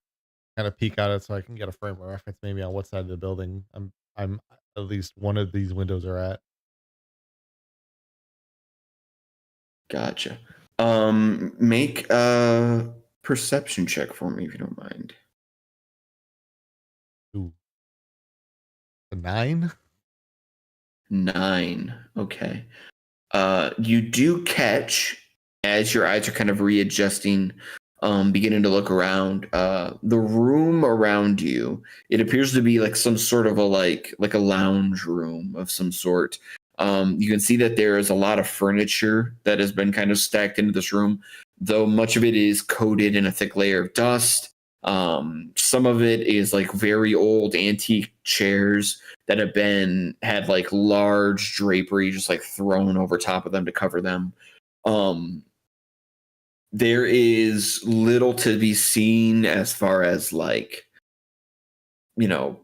kind of peek at it, so I can get a frame of reference maybe on what side of the building I'm at least one of these windows are at. Gotcha. Make a perception check for me if you don't mind. Ooh, a 9. 9. Okay. You do catch as your eyes are kind of readjusting, beginning to look around. The room around you, it appears to be like some sort of a like a lounge room of some sort. You can see that there is a lot of furniture that has been kind of stacked into this room, though much of it is coated in a thick layer of dust. Some of it is like very old antique chairs that have had like large drapery just like thrown over top of them to cover them. There is little to be seen as far as like, you know,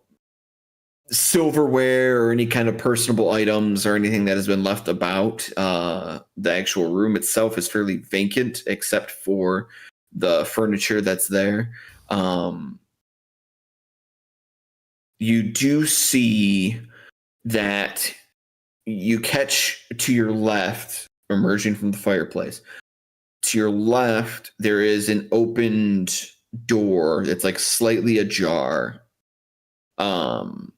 silverware or any kind of personable items or anything that has been left about. The actual room itself is fairly vacant except for the furniture that's there. You do see that you catch to your left, emerging from the fireplace. To your left, there is an opened door that's like slightly ajar. And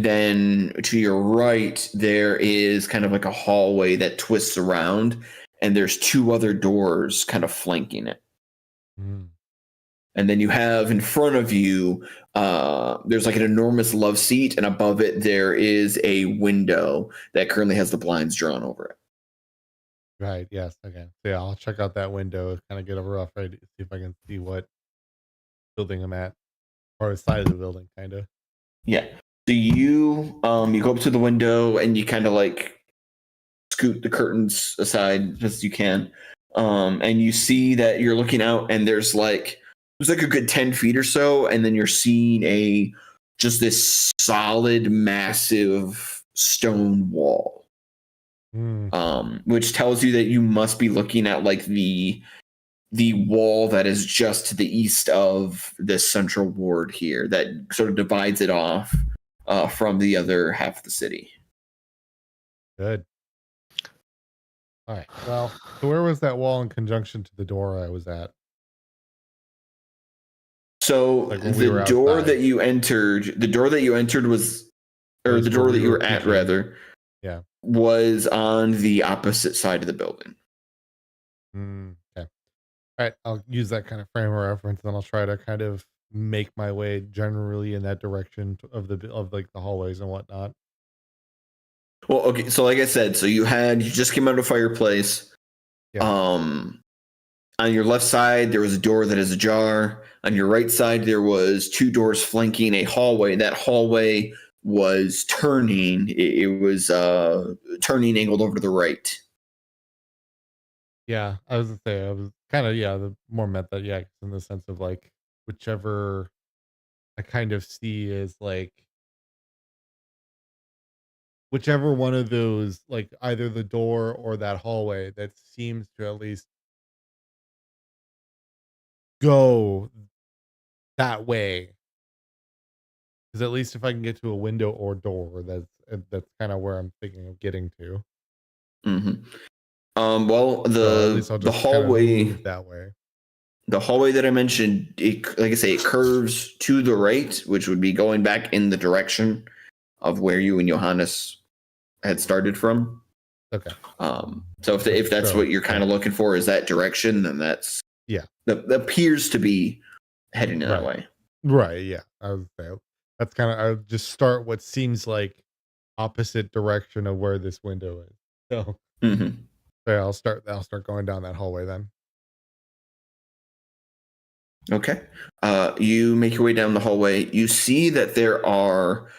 then to your right, there is kind of like a hallway that twists around, and there's 2 other doors kind of flanking it. Mm. And then you have in front of you, there's like an enormous love seat, and above it there is a window that currently has the blinds drawn over it. Right. Yes. Okay. So yeah, I'll check out that window, kind of get a rough idea, see if I can see what building I'm at, or the side of the building, kind of. Yeah. So you go up to the window and you kind of like scoot the curtains aside as best you can, and you see that you're looking out, and there's like a good 10 feet or so, and then you're seeing just this solid, massive stone wall. Which tells you that you must be looking at like the wall that is just to the east of this central ward here that sort of divides it off from the other half of the city. Good. All right. Well, so where was that wall in conjunction to the door I was at? So Like when the we were door outside. that you entered was, or Was the where door we that you were were at peeking. rather, Yeah. was on the opposite side of the building. Okay. All right. I'll use that kind of frame of reference, and I'll try to kind of make my way generally in that direction of like the hallways and whatnot. Well, okay. So like I said, so you just came out of a fireplace. Yeah. On your left side, there was a door that is ajar. On your right side, there was 2 doors flanking a hallway. That hallway was turning. It was turning, angled over to the right. Yeah, I was gonna say I was kind of the more meant that in the sense of like whichever I kind of see is like whichever one of those, like either the door or that hallway that seems to at least go that way. Because at least if I can get to a window or door, that's kind of where I'm thinking of getting to. Mm-hmm. Well, So at least I'll the just kind of hallway move that way. the hallway that I mentioned, like I say, it curves to the right, which would be going back in the direction of where you and Johannes had started from. Okay. So if that's So, what you're kind of looking for, is that direction, then that appears to be heading that way. Right. Yeah. I was saying That's kind of I would just start what seems like opposite direction of where this window is. So Mhm. yeah, I'll start going down that hallway then. Okay. You make your way down the hallway. You see that there are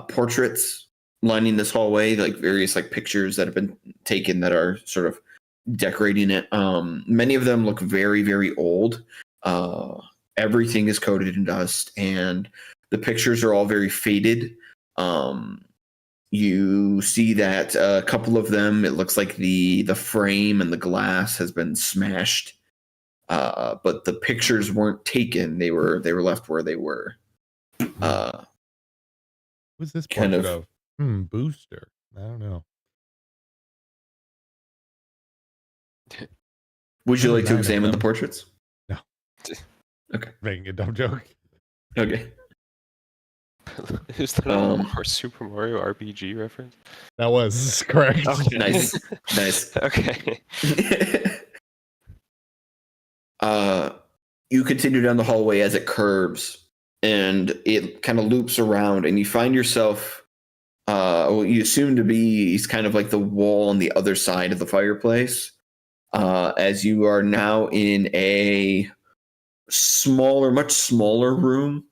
portraits lining this hallway, like various like pictures that have been taken that are sort of decorating it. Many of them look very, very old. Everything is coated in dust, and the pictures are all very faded. You see that a couple of them, it looks like the frame and the glass has been smashed, but the pictures weren't taken. They were left where they were. Who's this Kind portrait of. of? Booster. I don't know. Would you Only like to 9 of examine the them. portraits? No. Okay. Making a dumb joke. Okay. Is that a Super Mario RPG reference? That was correct. Okay. Nice. Nice. Okay. You continue down the hallway as it curves, and it kind of loops around, and you find yourself. What you assume to be is kind of like the wall on the other side of the fireplace, as you are now in a smaller, much smaller room.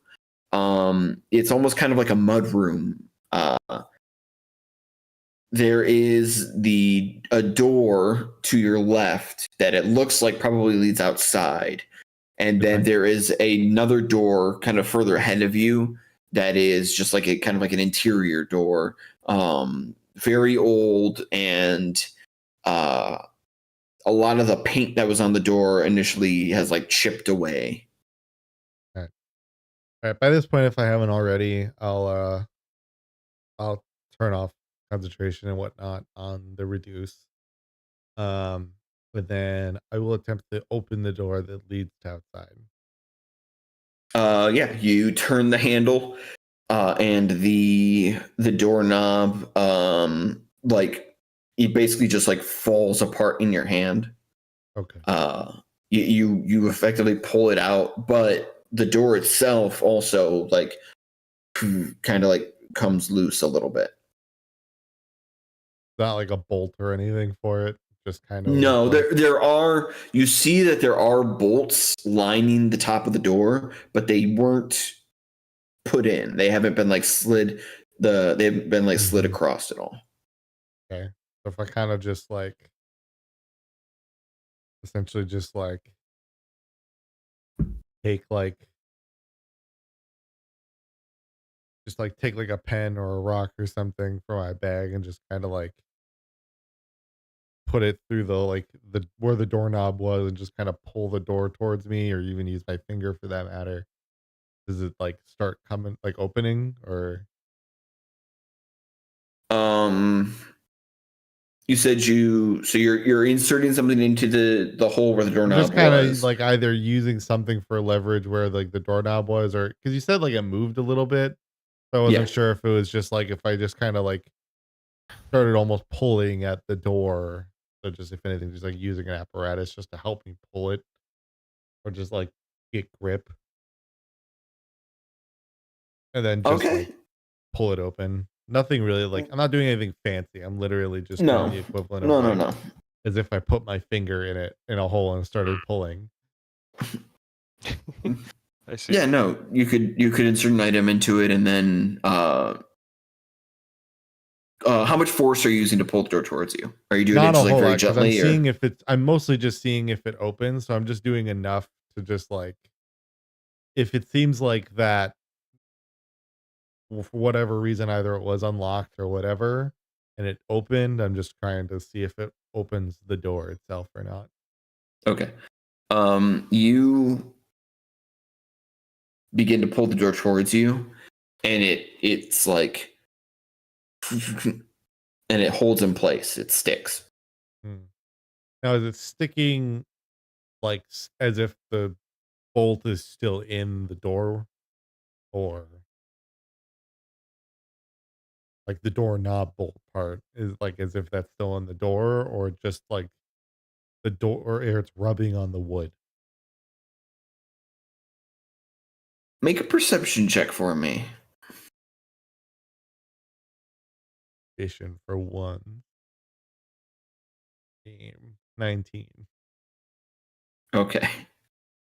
It's almost kind of like a mud room. There is a door to your left that it looks like probably leads outside. And then Okay. there is another door kind of further ahead of you that is just like a kind of like an interior door. Very old, and a lot of the paint that was on the door initially has like chipped away. All right. By this point, if I haven't already, I'll turn off concentration and whatnot on the reduce. But then I will attempt to open the door that leads to outside. Yeah, you turn the handle, and the doorknob, like it basically just like falls apart in your hand. Okay. You effectively pull it out, but the door itself also like kind of like comes loose a little bit. Not like a bolt or anything for it. Just kind of No, like, there are. You see that there are bolts lining the top of the door, but they weren't put in. They haven't been like slid. They haven't been like slid across at all. okay. So if I kind of just like essentially just like take like take like a pen or a rock or something from my bag and just kind of like put it through the where the doorknob was and just kind of pull the door towards me, or even use my finger for that matter. Does it like start coming like opening, or Um, you said you're inserting something into the hole where the I'm doorknob just kind of was. like either using something for leverage where like the doorknob was, or because you said like it moved a little bit, so I Yeah. wasn't sure if it was just like if I just kind of like started almost pulling at the door. So just if anything, just like using an apparatus just to help me pull it, or just like get grip, and then just Okay. like pull it open. Nothing really like I'm not doing anything fancy. I'm literally just doing No. the equivalent of No. No. like No. as if I put my finger in it in a hole and started pulling. I see. Yeah. No. You could insert an item into it, and then how much force are you using to pull the door towards you? Are you doing it Not a just like whole very lot because I'm gently, or? seeing if it's. I'm mostly just seeing if it opens. So I'm just doing enough to just like if it seems like that for whatever reason, either it was unlocked or whatever, and it opened. I'm just trying to see if it opens the door itself or not. Okay. You begin to pull the door towards you, and it's like, and it holds in place. It sticks. Hmm. Now, is it sticking like as if the bolt is still in the door, or like the doorknob bolt part is like as if that's still in the door, or just like the door, or it's rubbing on the wood? Make a perception check for me. Station for one. Game 19. Okay.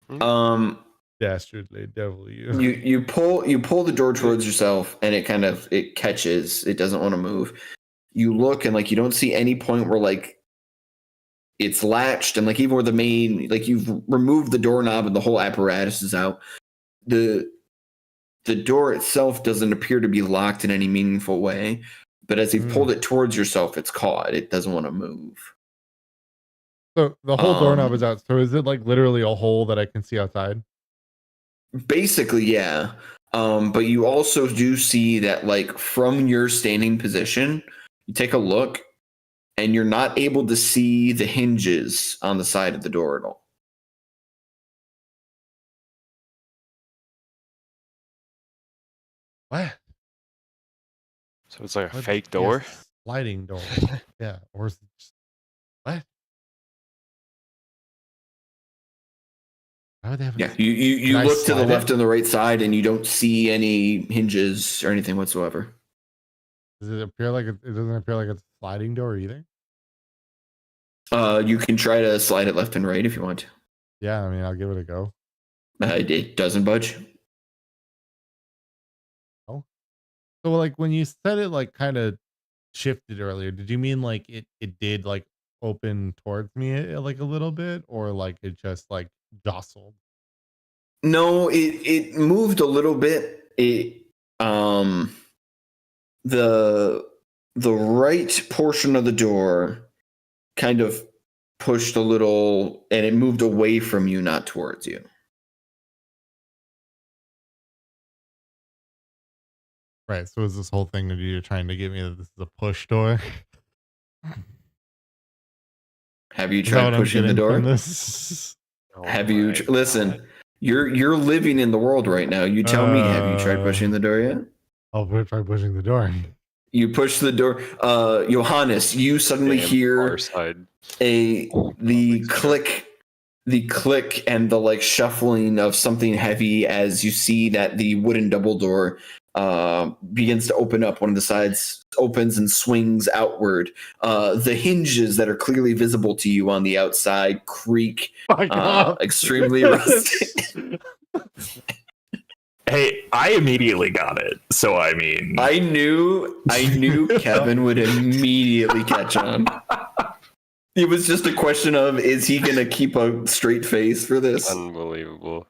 Hmm. Dastardly W. You pull the door towards yourself, and it catches. It doesn't want to move. You look, and like you don't see any point where like it's latched, and like even where the main, like you've removed the doorknob and the whole apparatus is out. The door itself doesn't appear to be locked in any meaningful way, but as you've pulled it towards yourself, it's caught. It doesn't want to move. So the whole doorknob is out. So is it like literally a hole that I can see outside? Basically, yeah. But you also do see that, like, from your standing position, you take a look, and you're not able to see the hinges on the side of the door at all. What? So it's like a What? fake Yeah, door. sliding door. Yeah. Or is it just what? Why would they have? Yeah, you Can I look to the slide left it? and the right side, and you don't see any hinges or anything whatsoever. Does it appear like it doesn't appear like it's a sliding door either? You can try to slide it left and right if you want to. Yeah, I mean, I'll give it a go. It doesn't budge. Oh, so like when you said it like kind of shifted earlier, did you mean like it did like open towards me like a little bit, or like it just like jostled? No, it moved a little bit. The right portion of the door kind of pushed a little, and it moved away from you, not towards you. Right. So is this whole thing that you're trying to get me that this is a push door? Have you Is that tried what I'm pushing the getting door? from this? Oh Have you my listen? God. You're living in the world right now. You tell me. Have you tried pushing the door yet? I'll try pushing the door. You push the door. Johannes, you suddenly Damn, hear far side. the click and the like shuffling of something heavy as you see that the wooden double door begins to open up. One of the sides opens and swings outward. The hinges that are clearly visible to you on the outside creak, extremely rusty. Hey, I immediately got it. So I mean, I knew Kevin would immediately catch on. It was just a question of, is he going to keep a straight face for this? Unbelievable.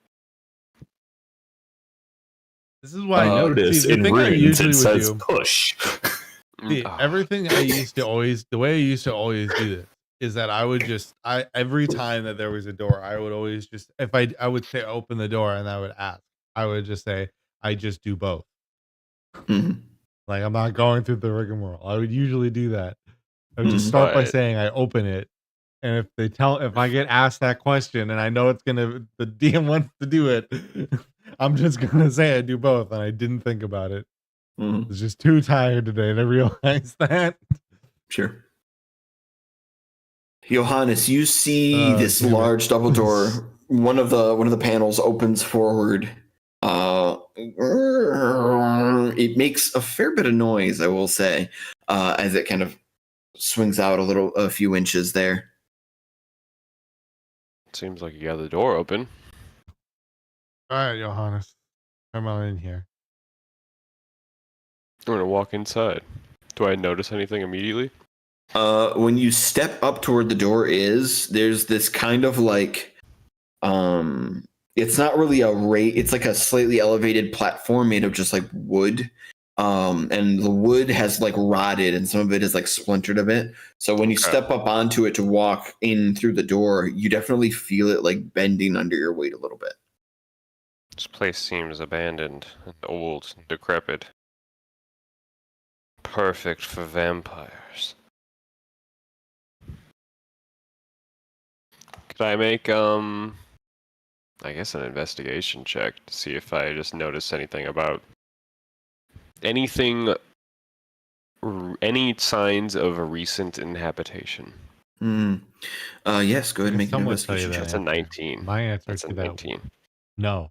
This is why notice the in thing I runes usually it would says do. push. See, everything I used to always, the way I used to always do this is that I would just, every time that there was a door, I would always just, if I would say open the door and I would ask, I would just say, I just do both. Mhm. Like I'm not going through the rigmarole. I would usually do that. I would just start by But- saying I open it. And if I get asked that question and I know the DM wants to do it, I'm just going to say I do both. And I didn't think about it. Mhm. I was just too tired today to realize that. Sure. Johannes, you see this damn it. large double door. One of the panels opens forward. It makes a fair bit of noise, I will say, as it kind of swings out a few inches there. Seems like you got the door open. All right, Johannes, come on in here. I'm gonna walk inside. Do I notice anything immediately? When you step up toward the door, there's this kind of like, it's not really it's like a slightly elevated platform made of just like wood. And the wood has like rotted and some of it is like splintered a bit. So when you step up onto it to walk in through the door, you definitely feel it like bending under your weight a little bit. This place seems abandoned and old and decrepit. Perfect for vampires. Could I make, I guess an investigation check to see if I just notice anything about anything, any signs of a recent inhabitation? Yes, go ahead and make an Someone tell you investigation that. check. That's a 19. My answer That's a to that, 19. no.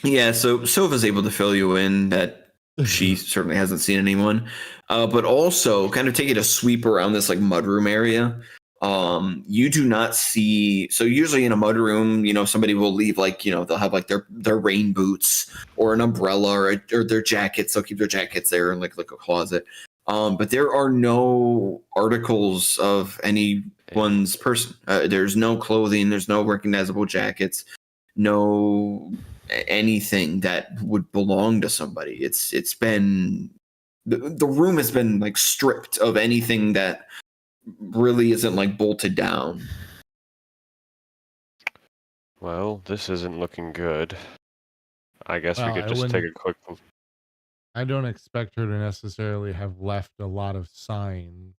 Yeah, so Silva's able to fill you in that she certainly hasn't seen anyone, but also kind of taking a sweep around this like mudroom area. You do not see. So usually in a mudroom, somebody will leave like they'll have like their rain boots or an umbrella or their jackets. They'll keep their jackets there in like a closet. But there are no articles of anyone's person. There's no clothing. There's no recognizable jackets. No anything that would belong to somebody. It's been the room has been like stripped of anything that really isn't like bolted down. Well, this isn't looking good. I guess we Well, could just take a quick. I don't expect her to necessarily have left a lot of sign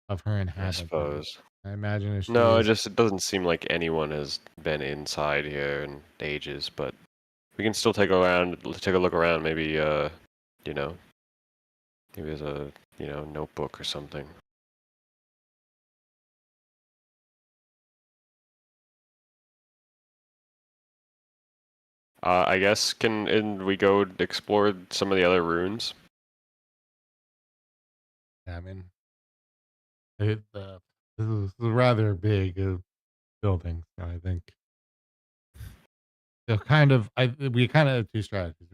of her I inhabitant. suppose. I imagine if she No, is, it doesn't seem like anyone has been inside here in ages, but we can still take a look around. Maybe maybe there's a notebook or something. I guess can we go explore some of the other rooms? I mean, this is a rather big building, so I think we kind of have two strategies.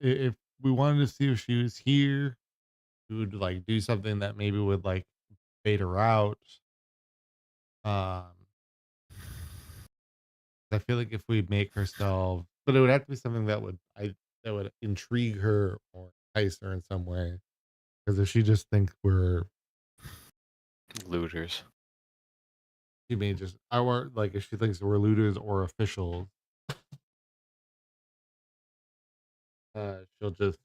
If we wanted to see if she was here, we would like do something that maybe would like bait her out. Um, I feel like if we make herself, but it would have to be something that would intrigue her or entice her in some way. Because if she just thinks Looters. she may just, like if she thinks we're looters or officials, she'll just,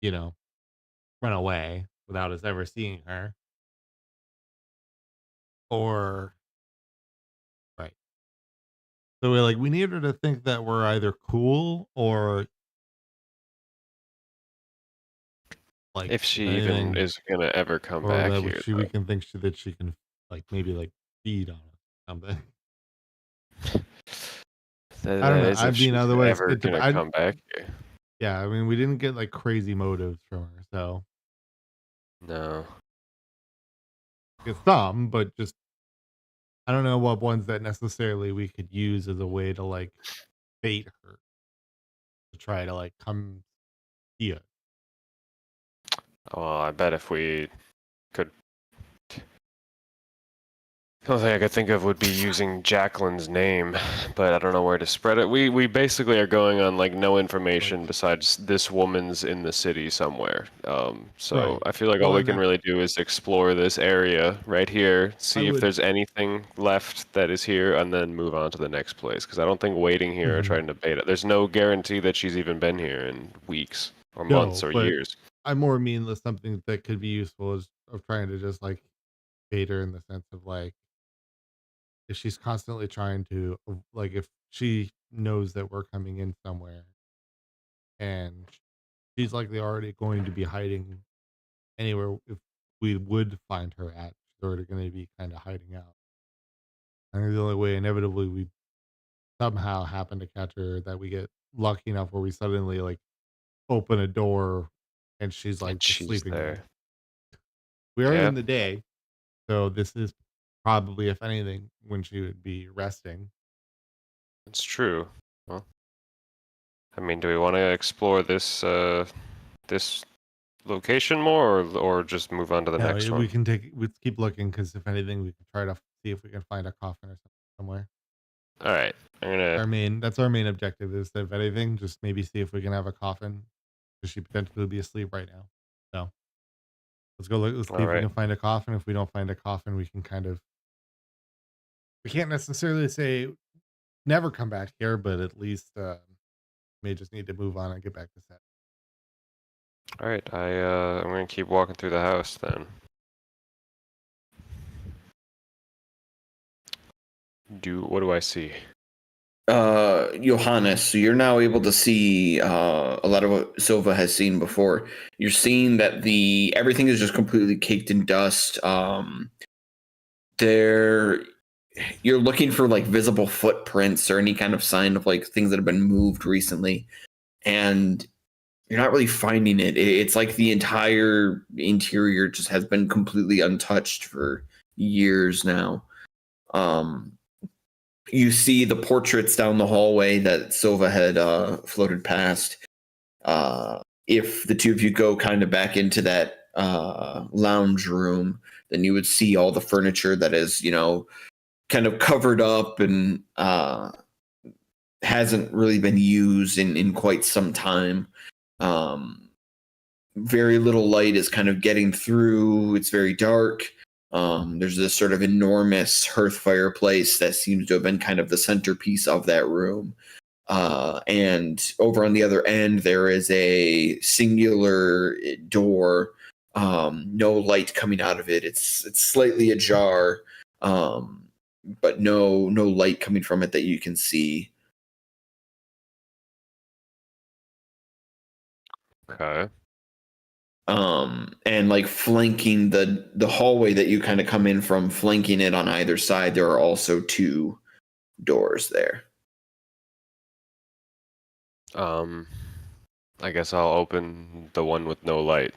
run away without us ever seeing her. Or, right. So we need her to think that we're either cool or like If she even anything, is gonna ever come or back that here, we can think that she can like maybe like feed on us something. I don't that know. is I if she's mean, otherwise, ever gonna come back here. yeah. I mean, we didn't get like crazy motives from her, so No. get some, but just I don't know what ones that necessarily we could use as a way to like bait her to try to like come see us. Well, I bet if we could. The only thing I could think of would be using Jacqueline's name, but I don't know where to spread it. We basically are going on like no information besides this woman's in the city somewhere. So Right. I feel like all we can really do is explore this area right here, see if there's anything left that is here, and then move on to the next place. Because I don't think waiting here or trying to bait it. There's no guarantee that she's even been here in weeks or months or years. I more mean that something that could be useful is of trying to just like bait her in the sense of like if she's constantly trying to like if she knows that we're coming in somewhere and she's likely already going to be hiding anywhere if we would find her at, she's already going to be kind of hiding out. I think the only way inevitably we somehow happen to catch her that we get lucky enough where we suddenly like open a door and she's like And just she's sleeping there. there. We are Yeah. in the day, so this is probably, if anything, when she would be resting. It's true. Well, I mean, do we want to explore this this location more, or just move on to the next We one? can let's keep looking because if anything, we can try to see if we can find a coffin or something somewhere. All right, I'm gonna. That's our main objective is that if anything, just maybe see if we can have a coffin because she potentially would be asleep right now. So let's go look. Let's see All if we right. can find a coffin. If we don't find a coffin, we can't necessarily say never come back here, but at least may just need to move on and get back to set. All right, I'm gonna keep walking through the house then. What do I see? Johannes, so you're now able to see a lot of what Silva has seen before. You're seeing that everything is just completely caked in dust. There you're looking for like visible footprints or any kind of sign of like things that have been moved recently, and you're not really finding it. It's like the entire interior just has been completely untouched for years now. You see the portraits down the hallway that Silva had floated past. If the two of you go kind of back into that lounge room, then you would see all the furniture that is, kind of covered up and hasn't really been used in quite some time. Very little light is kind of getting through. It's very dark. There's this sort of enormous hearth fireplace that seems to have been kind of the centerpiece of that room. And over on the other end, there is a singular door. No light coming out of it. It's slightly ajar, but no light coming from it that you can see. Okay. And like flanking the hallway that you kind of come in from, flanking it on either side, there are also two doors there. I guess I'll open the one with no light.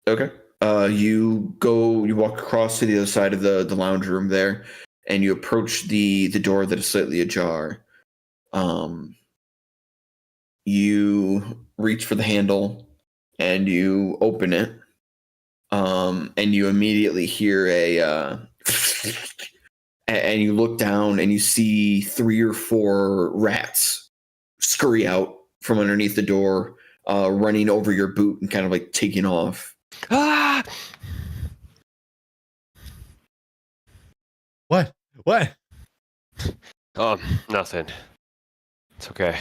Okay. You walk across to the other side of the lounge room there, and you approach the door that is slightly ajar. You reach for the handle and you open it. And you immediately hear and you look down and you see 3 or 4 rats scurry out from underneath the door, running over your boot and kind of like taking off. Ah! What? Nothing. It's okay.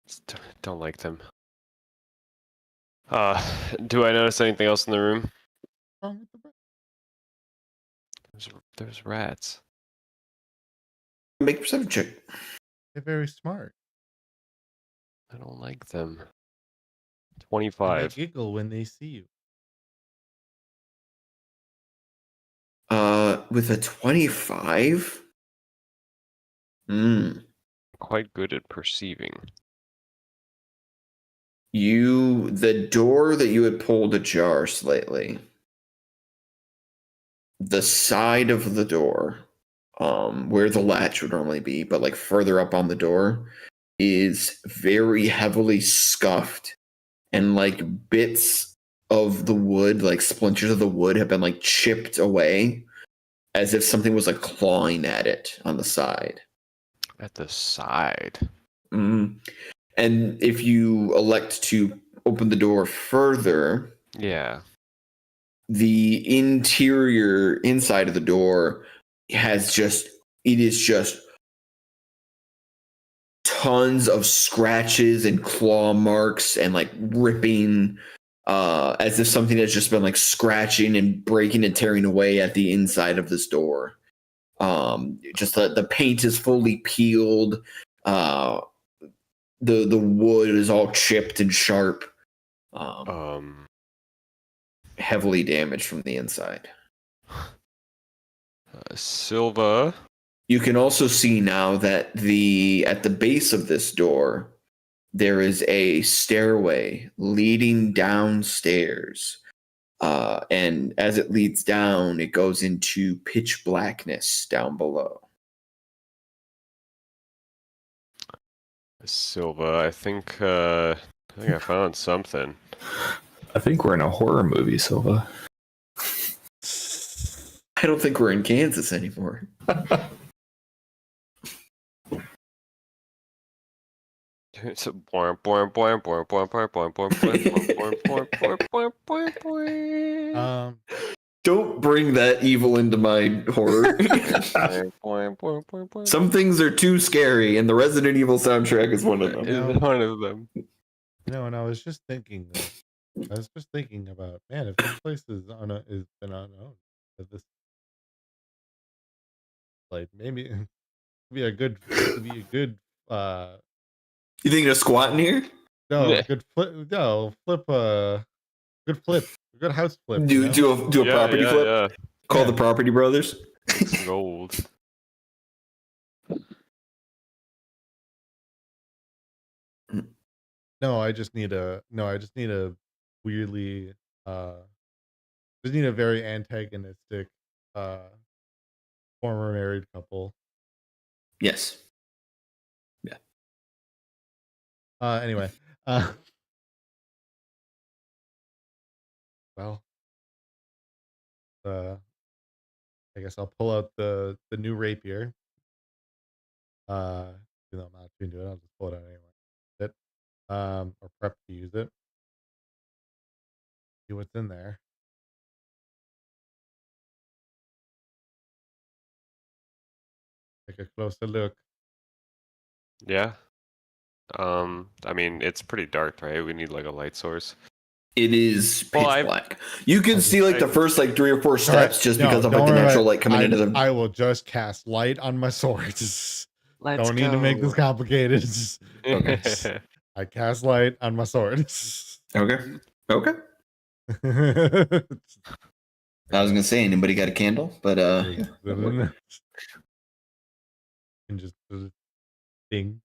Just don't like them. Do I notice anything else in the room? There's rats. Make a perception check. They're very smart. I don't like them. And they 25. giggle when they see you. With a 25? Quite good at perceiving. The door that you had pulled ajar slightly, the side of the door, where the latch would normally be, but like further up on the door, is very heavily scuffed, and like bits of the wood, like splinters of the wood, have been like chipped away, as if something was like clawing at it on the side. At the side. And if you elect to open the door further, Yeah. the interior inside of the door is just tons of scratches and claw marks and like ripping, as if something has just been like scratching and breaking and tearing away at the inside of this door. Just the paint is fully peeled. The wood is all chipped and sharp. Heavily damaged from the inside. Silva. You can also see now that at the base of this door, there is a stairway leading downstairs. And as it leads down, it goes into pitch blackness down below. Silva, I think I found something. I think we're in a horror movie, Silva. I don't think we're in Kansas anymore. It's a Don't bring that evil into my horror. Some things are too scary, and the Resident Evil soundtrack is one of them. Is one of them. And I was just thinking about, man, if this place is been unknown, if this, like, maybe it'd be a good You think you're squatting here? no, Yeah. good flip Good flip. A good house flip. Do a property flip. Yeah. Call the Property Brothers. It's gold. No, I just need a weirdly just need a very antagonistic former married couple. Yes. Yeah. Anyway. Well, I guess I'll pull out the new rapier. Even though I'm not tuned to it, I'll just pull it out anyway. It or prep to use it. See what's in there. Take a closer look. Yeah. I mean, it's pretty dark, right? We need like a light source. It is pitch Well, black. You can see like the first like 3 or 4 steps just because of like the natural light coming into the. I will just cast light on my swords. Let's Don't need to make this complicated. Okay. I cast light on my swords. Okay. Okay. I was gonna say, anybody got a candle? But yeah. And just ding.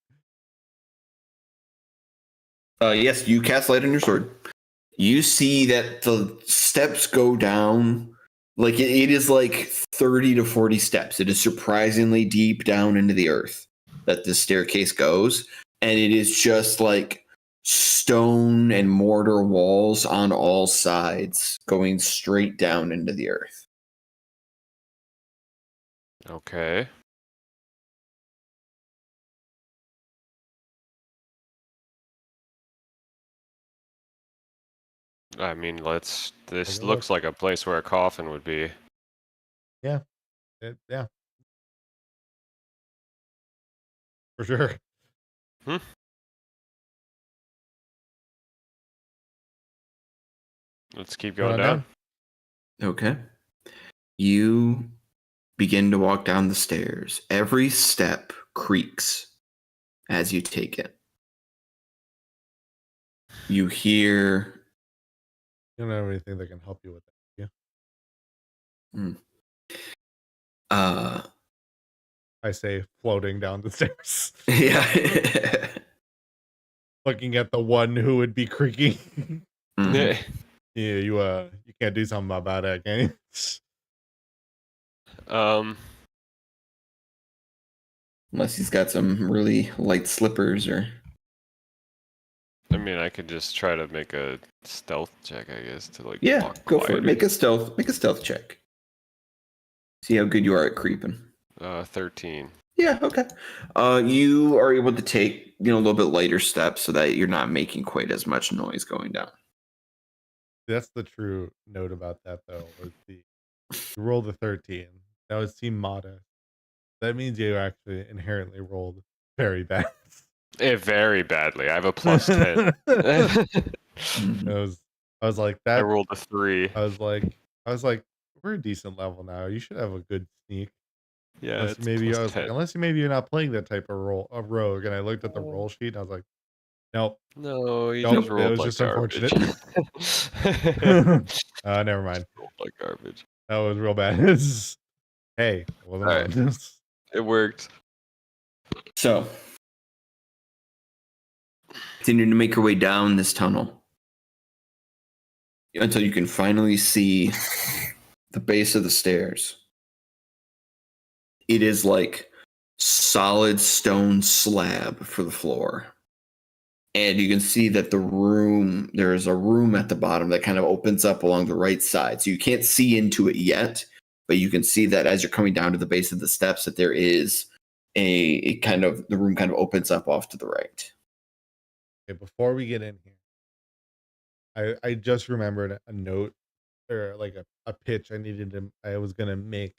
Yes, you cast light on your sword. You see that the steps go down, like it is like 30 to 40 steps. It is surprisingly deep down into the earth that this staircase goes, and it is just like stone and mortar walls on all sides going straight down into the earth. Okay. I mean, this looks like a place where a coffin would be. Yeah. For sure. Let's keep going down. Okay. You begin to walk down the stairs. Every step creaks as you take it. You hear. You don't have anything that can help you with that, yeah? I say floating down the stairs. Yeah. Looking at the one who would be creaking. Yeah. Yeah, you can't do something about that, can you? Unless he's got some really light slippers or. I mean, I could just try to make a stealth check, I guess, to like. Yeah, walk go for it. quieter. Make a stealth check. See how good you are at creeping. 13. Yeah, okay. You are able to take, a little bit lighter steps so that you're not making quite as much noise going down. That's the true note about that, though. Was you roll the 13. That would seem modest. That means you actually inherently rolled very bad. Very badly. I have a plus 10. I was like that. I rolled a 3. I was like, we're a decent level now. You should have a good sneak. Yeah, unless it's maybe plus I was 10. like, unless maybe you're not playing that type of rogue. And I looked at the roll sheet and I was like, nope. No, you Nope, just rolled it was like just garbage. unfortunate. Never mind. Rolled like garbage. That was real bad. Hey, it wasn't All right. bad. It worked. So, continue to make your way down this tunnel until you can finally see the base of the stairs. It is like solid stone slab for the floor. And you can see that there is a room at the bottom that kind of opens up along the right side. So you can't see into it yet, but you can see that as you're coming down to the base of the steps that there is the room kind of opens up off to the right. Okay, before we get in here, I just remembered a note or like a pitch I was gonna make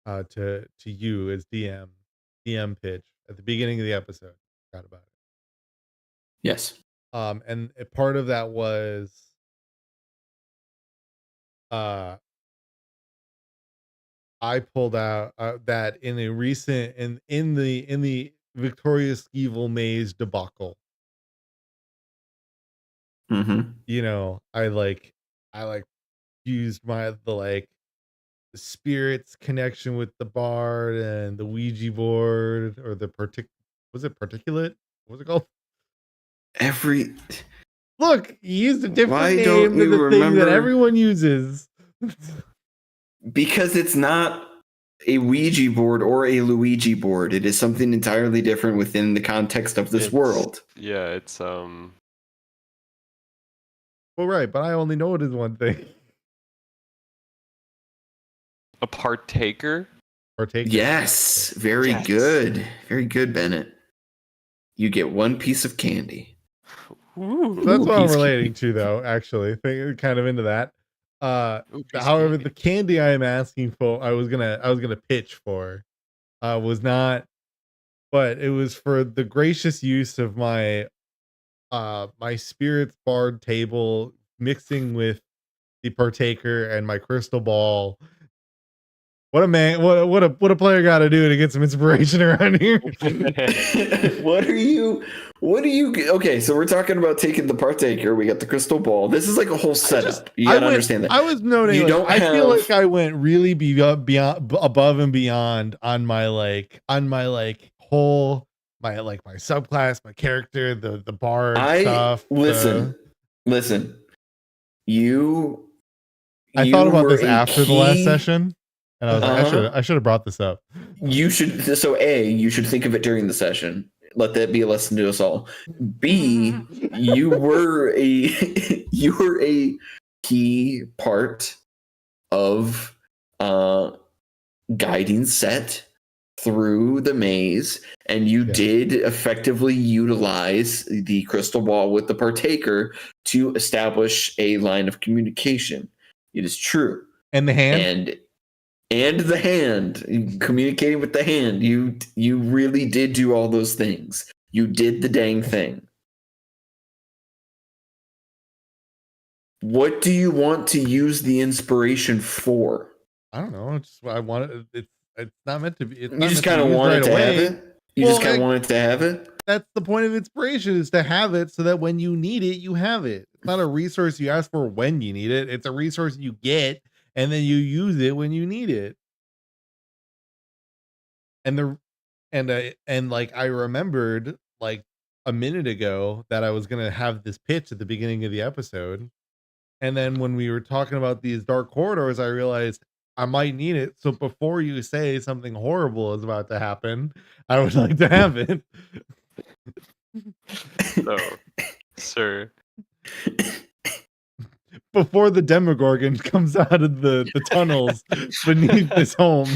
to you as DM pitch at the beginning of the episode. Forgot about it. Yes. And a part of that was I pulled out that in a recent in the Victorious Evil Maze debacle, Mm-hmm. You know, I used the spirits connection with the bard and the Ouija board or the was it particulate? What was it called? Every Look, you used a different Why don't name than you the thing that remember? everyone uses. Because it's not a Ouija board or a Luigi board. It is something entirely different within the context of this world. Yeah, it's Well, right, but I only know it as one thing. a partaker. Partaker. Yes, very good. Very good, Bennett. You get one piece of candy. Ooh, So that's what I'm piece relating to, though, actually. Kind of into that. ooh, piece of However, candy. the candy I am asking for, I was gonna pitch for, was not, but it was for the gracious use of my my spirits bard table mixing with the partaker and my crystal ball. What a man! What a player got to do to get some inspiration around here. What are you? Okay, so we're talking about taking the partaker. We got the crystal ball. This is like a whole setup. You gotta understand that. I was noting. You Like, don't I feel have- like I went really beyond, above and beyond on my whole my subclass, my character, the bard stuff. Listen. I You thought about were this a after the last key- session, and I was like, I should have brought this up. You should. So you should think of it during the session. Let that be a lesson to us all. B, you were a key part of guiding Set through the maze, and you did effectively utilize the crystal ball with the partaker to establish a line of communication. It is true. And the hand. And the hand, communicating with the hand. You really did do all those things. You did the dang thing. What do you want to use the inspiration for? I don't know. I want it. It's not meant to be. You just kind of wanted to have it. You just kind of wanted to have it. That's the point of inspiration, is to have it so that when you need it, you have it. It's not a resource you ask for when you need it. It's a resource you get, and then you use it when you need it. And I remembered like a minute ago that I was gonna have this pitch at the beginning of the episode, and then when we were talking about these dark corridors, I realized I might need it. So before you say something horrible is about to happen, I would like to have it. So, sir. Before the Demogorgon comes out of the tunnels beneath this home.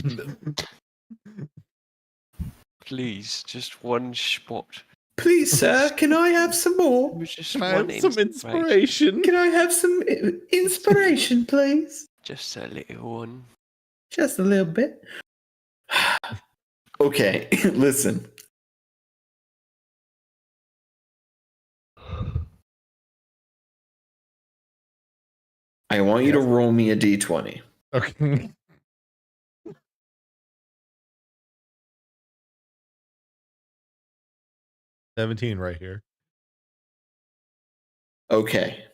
Please, just one spot. Please, sir, can I have some more? Just Can I one have some inspiration? Can I have some inspiration, please? Just a little one. Just a little bit. Okay, listen. I want you to roll me a d20. Okay. $17 right here. Okay.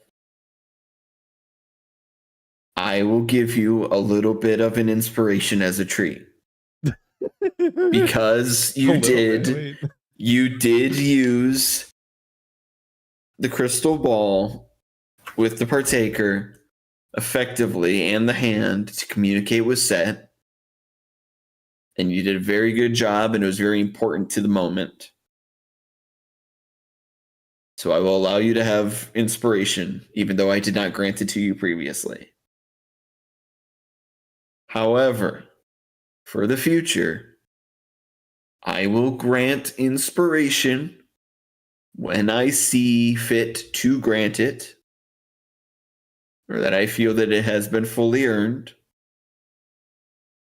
I will give you a little bit of an inspiration as a treat. Because you did use the crystal ball with the partaker effectively and the hand to communicate with Set. And you did a very good job, and it was very important to the moment. So I will allow you to have inspiration, even though I did not grant it to you previously. However, for the future, I will grant inspiration when I see fit to grant it, or that I feel that it has been fully earned.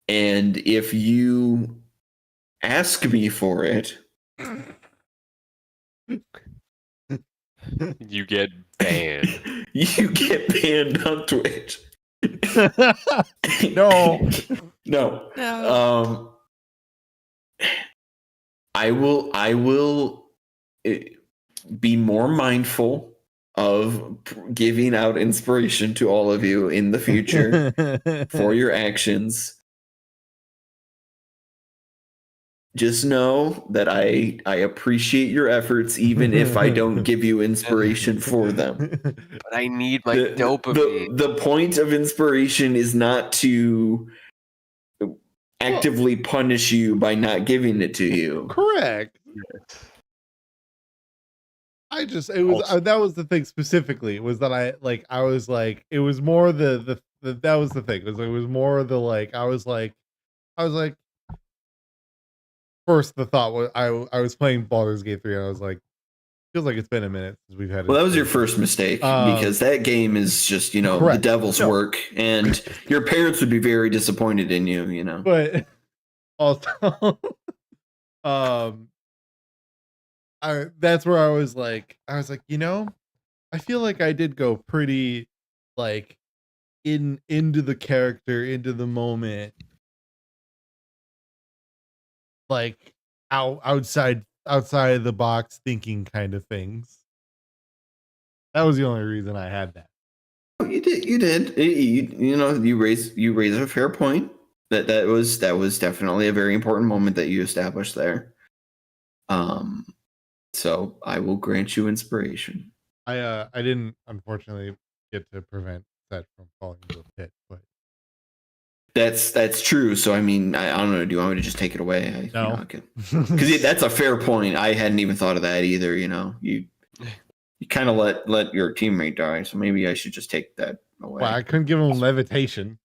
And if you ask me for it, You get banned. you get banned on Twitch. No. No. I will be more mindful of giving out inspiration to all of you in the future for your actions. Just know that I appreciate your efforts, even if I don't give you inspiration for them. But I need my dopamine. The point of inspiration is not to actively punish you by not giving it to you. Correct. That was the thing specifically, was that I was like, it was more the that was the thing. It was more the like, I was like, first the thought was I was playing Baldur's Gate 3 and I was like, feels like it's been a minute since we've had. Well, that was your first mistake, because that game is just, correct. The devil's work, and your parents would be very disappointed in you, But also, that's where I was like, I feel like I did go pretty like into the character, into the moment, like outside of the box thinking kind of things. That was the only reason I had that. You did. You raised a fair point. That was definitely a very important moment that you established there. So I will grant you inspiration. I didn't unfortunately get to prevent Seth from falling into a pit, but that's true. So I mean, I don't know. Do you want me to just take it away? No, because that's a fair point. I hadn't even thought of that either. You kind of let your teammate die, so maybe I should just take that away. Well, I couldn't give him levitation.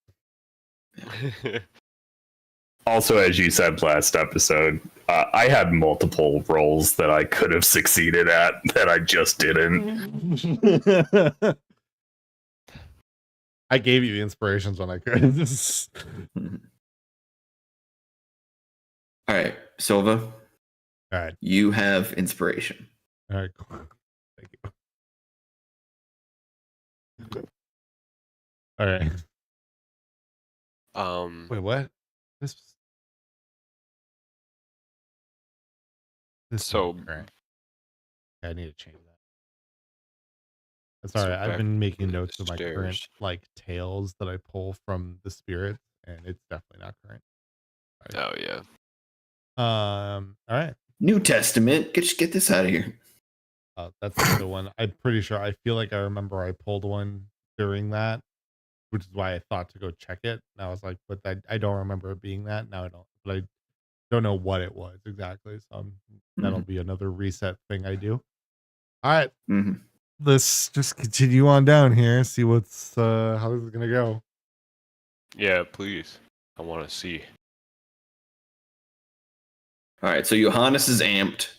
Also, as you said last episode, I had multiple roles that I could have succeeded at that I just didn't. I gave you the inspirations when I could. All right, Silva. All right. You have inspiration. All right, cool. Thank you. All right. Wait, what? This so right. I need to change that. Sorry, I've been making notes of my current tales that I pull from the spirits, and it's definitely not current. Right. Oh yeah. All right. New Testament. Get this out of here. That's the one. I'm pretty sure. I feel like I remember I pulled one during that, which is why I thought to go check it. And I was like, but I don't remember it being that. Now I don't. But I don't know what it was exactly. So that'll be another reset thing I do. All right. Let's just continue on down here. See what's how this is gonna go. Yeah, please. I want to see. All right. So Johannes is amped.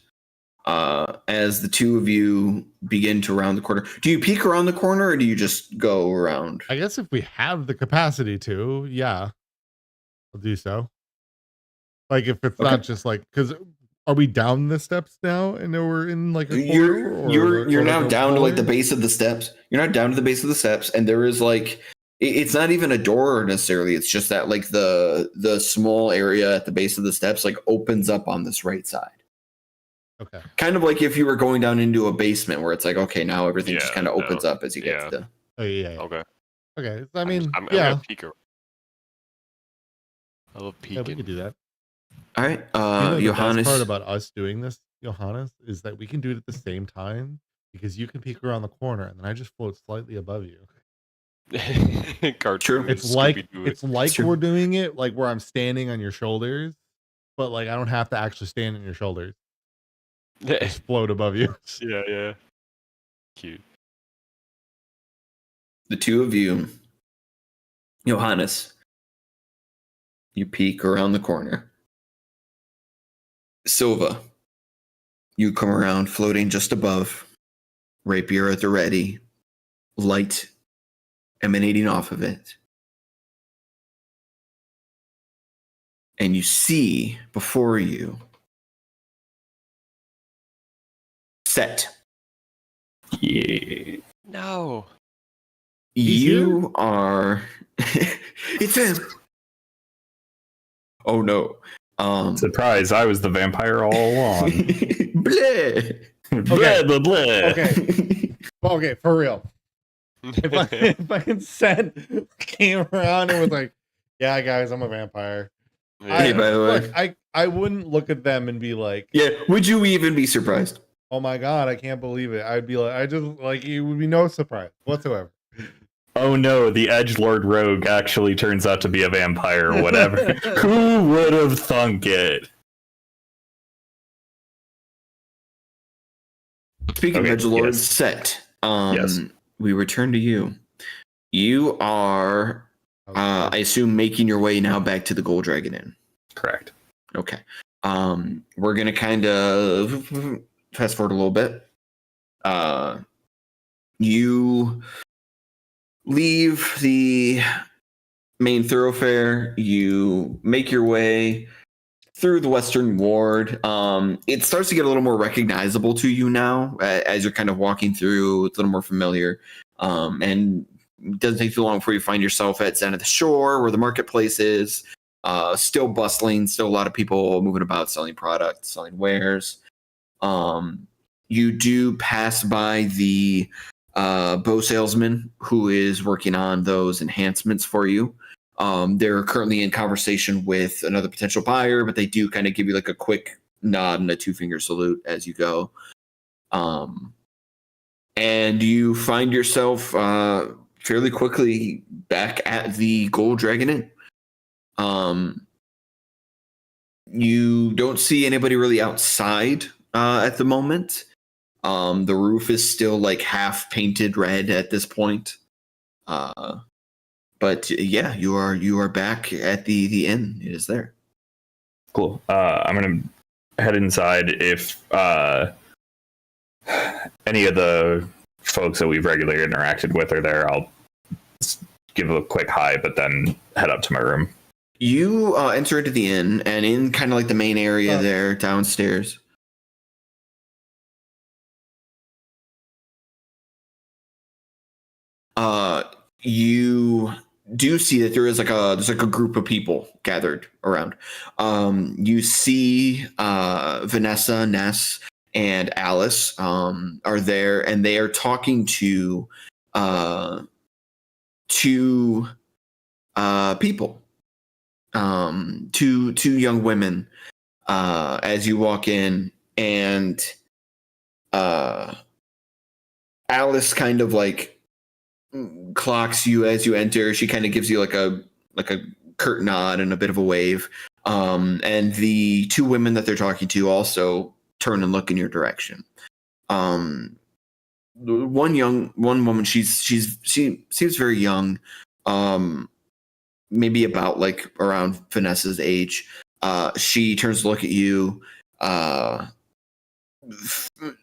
As the two of you begin to round the corner. Do you peek around the corner or do you just go around? I guess if we have the capacity to, yeah, I'll do so. Like if it's not just like, because are we down the steps now and then we're in like a you're now down to like the base of the steps. You're not down to the base of the steps, and there is like it's not even a door necessarily. It's just that like the small area at the base of the steps like opens up on this right side. Okay. Kind of like if you were going down into a basement where it's like, okay, now everything just kind of opens up as you get to the. Oh yeah. Okay. Okay. I mean, I'm gonna peek around. I love peeking. Yeah, we can do that. All right. The Johannes. best part about us doing this, Johannes, is that we can do it at the same time because you can peek around the corner and then I just float slightly above you. True. It's like we're doing it like where I'm standing on your shoulders, but like I don't have to actually stand on your shoulders. Just float above you. Yeah. Cute. The two of you, Johannes, you peek around the corner. Silva, you come around floating just above, rapier at the ready, light emanating off of it. And you see before you Set. Yeah. No. You are. It's him. Oh no. Surprise, I was the vampire all along. Bleh. Bleh, bleh, bleh. Okay. Okay, for real. If fucking Sen came around and was like, "Yeah, guys, I'm a vampire." Hey, by the way. Look, I wouldn't look at them and be like, Yeah, would you even be surprised? "Oh my god, I can't believe it." I'd be like, I just like it would be no surprise whatsoever. Oh no, the edgelord rogue actually turns out to be a vampire or whatever. Who would have thunk it? Speaking Okay, of edgelords, yes. Set. Yes. We return to you. You are, I assume, making your way now back to the Gold Dragon Inn. Correct. Okay. We're gonna kind of fast forward a little bit. You leave the main thoroughfare. You make your way through the Western Ward. It starts to get a little more recognizable to you now as you're kind of walking through. It's a little more familiar. And it doesn't take too long before you find yourself at Zen of the Shore, where the marketplace is. Still bustling, still a lot of people moving about, selling products, selling wares. You do pass by the bow salesman who is working on those enhancements for you. They're currently in conversation with another potential buyer, but they do kind of give you like a quick nod and a 2-finger salute as you go. And you find yourself fairly quickly back at the Gold Dragon Inn. You don't see anybody really outside at the moment. The roof is still like half painted red at this point. But yeah, you are back at the inn. It is there. Cool. I'm gonna head inside. If any of the folks that we've regularly interacted with are there, I'll give a quick hi, but then head up to my room. You enter into the inn, and in kind of like the main area there downstairs. You do see that there's like a group of people gathered around. You see Vanessa, Ness, and Alice are there, and they are talking to two people, two young women as you walk in, and Alice kind of like clocks you as you enter. She kind of gives you like a curt nod and a bit of a wave. And the two women that they're talking to also turn and look in your direction. One woman, she seems very young, maybe about like around Vanessa's age. She turns to look at you.